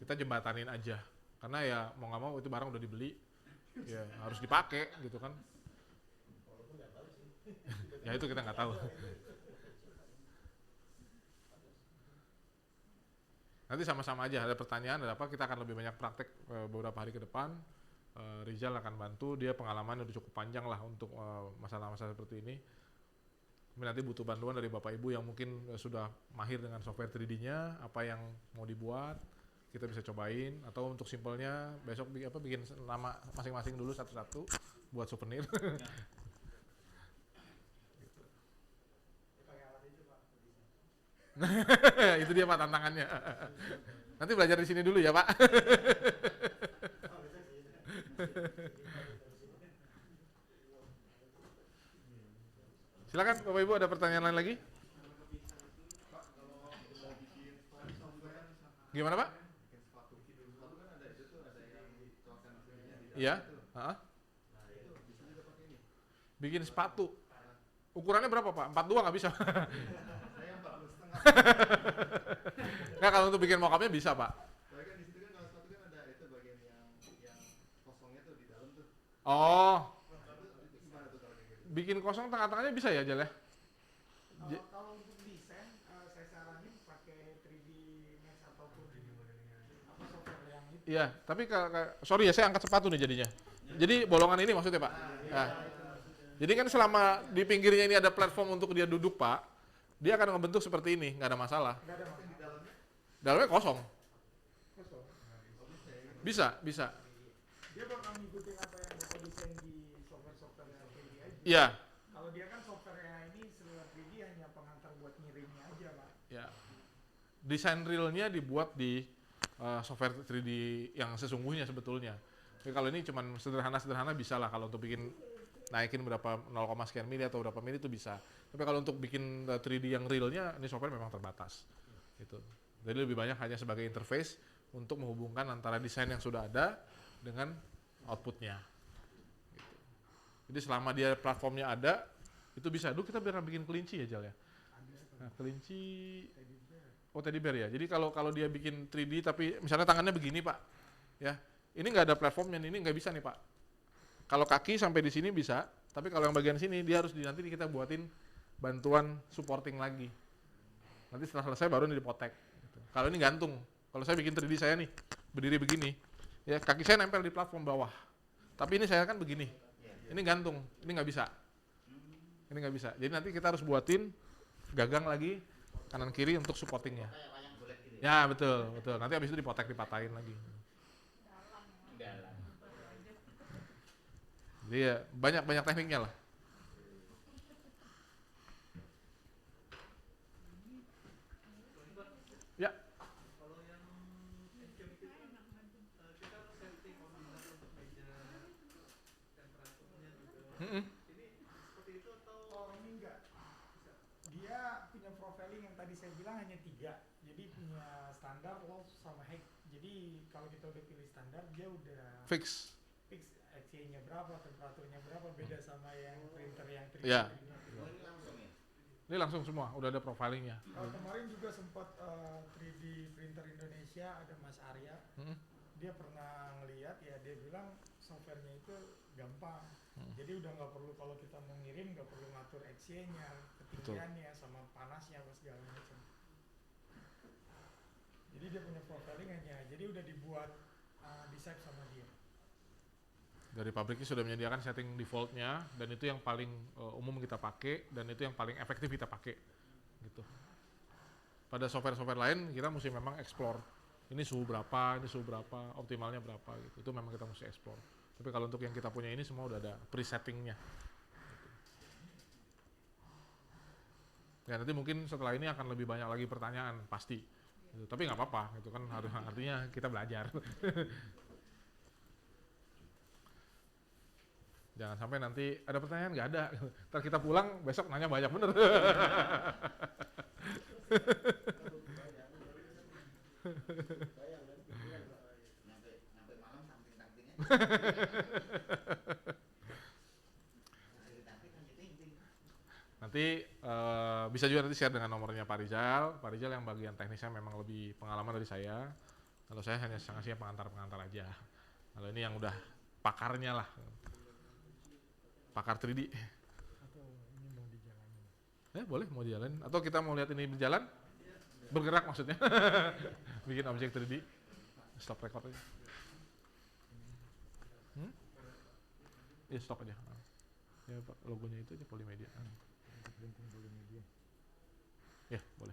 Kita jembatanin aja, karena ya mau nggak mau itu barang udah dibeli, ya harus dipakai gitu kan. Ya itu kita nggak tahu. Nanti sama-sama aja, ada pertanyaan, ada apa, kita akan lebih banyak praktek beberapa hari ke depan. Rizal akan bantu, dia pengalaman udah cukup panjang lah untuk masalah-masalah seperti ini. Tapi nanti butuh bantuan dari Bapak Ibu yang mungkin sudah mahir dengan software 3D-nya, apa yang mau dibuat, kita bisa cobain. Atau untuk simpelnya, besok bikin nama masing-masing dulu satu-satu buat souvenir. Itu dia Pak tantangannya. Nanti belajar di sini dulu ya Pak. Silakan Bapak Ibu, ada pertanyaan lain lagi? Gimana Pak? Iya. Bikin sepatu. Ukurannya berapa Pak? 42 nggak bisa. Nggak, kalau untuk bikin mock-up-nya bisa Pak. Oh, bikin kosong tengah-tengahnya bisa ya Jal ya? Kalau untuk desain, saya saranin pakai 3D Max ataupun apa software yang itu. Iya, tapi sorry ya saya angkat sepatu nih jadinya. Jadi bolongan ini maksudnya Pak. Nah, jadi kan selama di pinggirnya ini ada platform untuk dia duduk Pak, dia akan ngebentuk seperti ini, nggak ada masalah. Dalamnya kosong. Bisa. Dia bakal ngikutin apa yang Bapak desain di software yang 3D aja. Iya. Kalau dia kan software ini seluruh 3D hanya pengantar buat ngirimnya aja Pak. Ya. Desain realnya dibuat di software 3D yang sesungguhnya sebetulnya. Tapi kalau ini cuman sederhana bisa lah kalau untuk bikin naikin berapa 0, sekian mili atau berapa mili itu bisa. Tapi kalau untuk bikin 3D yang realnya ini software memang terbatas. Gitu. Jadi lebih banyak hanya sebagai interface untuk menghubungkan antara desain yang sudah ada dengan outputnya. Gitu. Jadi selama dia platformnya ada, itu bisa. Dulu kita pernah bikin kelinci ya Jal ya. Nah, kelinci, teddy bear ya. Jadi kalau dia bikin 3D tapi misalnya tangannya begini Pak, ya ini nggak ada platformnya, ini nggak bisa nih Pak. Kalau kaki sampai di sini bisa, tapi kalau yang bagian sini dia harus nanti kita buatin bantuan supporting lagi. Nanti setelah selesai baru ini dipotek. Gitu. Kalau ini gantung. Kalau saya bikin 3D saya nih berdiri begini, ya kaki saya nempel di platform bawah. Tapi ini saya kan begini. Ini gantung, ini nggak bisa. Ini nggak bisa. Jadi nanti kita harus buatin gagang lagi kanan kiri untuk supportingnya. Ya betul. Nanti habis itu dipatahin lagi. Jadi ya banyak tekniknya lah. Ya. Kalau yang HM itu kan kita harus setting ordinal untuk meja temperaturnya juga. Ini seperti itu atau Oh ini enggak. Dia punya profiling yang tadi saya bilang hanya 3. Jadi Jadi kalau kita udah pilih standar, dia udah Fix. fix XY-nya berapa, temperaturnya berapa, beda sama yang printer yang 3D. Iya. Oh, ini langsung ya? Ini langsung semua, udah ada profilingnya. Kemarin juga sempat 3D printer Indonesia, ada Mas Arya. Hmm. Dia pernah ngeliat ya, dia bilang softwarenya itu gampang. Jadi udah nggak perlu, kalau kita mau ngirim nggak perlu ngatur XY-nya, ketinggiannya, sama panasnya, apa segala macam. Jadi dia punya profilingannya, jadi udah dibuat di save sama dia. Dari pabriknya sudah menyediakan setting defaultnya, dan itu yang paling umum kita pakai, dan itu yang paling efektif kita pakai gitu. Pada software-software lain kita mesti memang explore, ini suhu berapa, optimalnya berapa gitu. Itu memang kita mesti explore. Tapi kalau untuk yang kita punya ini semua udah ada presettingnya gitu. Ya nanti mungkin setelah ini akan lebih banyak lagi pertanyaan pasti gitu. Tapi nggak apa-apa gitu kan, harus artinya kita belajar. Jangan sampai nanti ada pertanyaan nggak ada, ntar kita pulang besok nanya banyak bener. Nyampe malam tangting-tangtingnya. Nanti bisa juga nanti share dengan nomornya Pak Rizal. Pak Rizal yang bagian teknisnya memang lebih pengalaman dari saya. Kalau saya hanya sangatnya pengantar-pengantar aja. Kalau ini yang udah pakarnya lah, pakar 3D. Atau ini mau dijalanin? Boleh mau dijalanin. Atau kita mau lihat ini berjalan, bergerak maksudnya. Bikin objek 3D. Stop record aja. Ya stop aja. Ya Pak, logonya itu aja Polimedia. Ya boleh.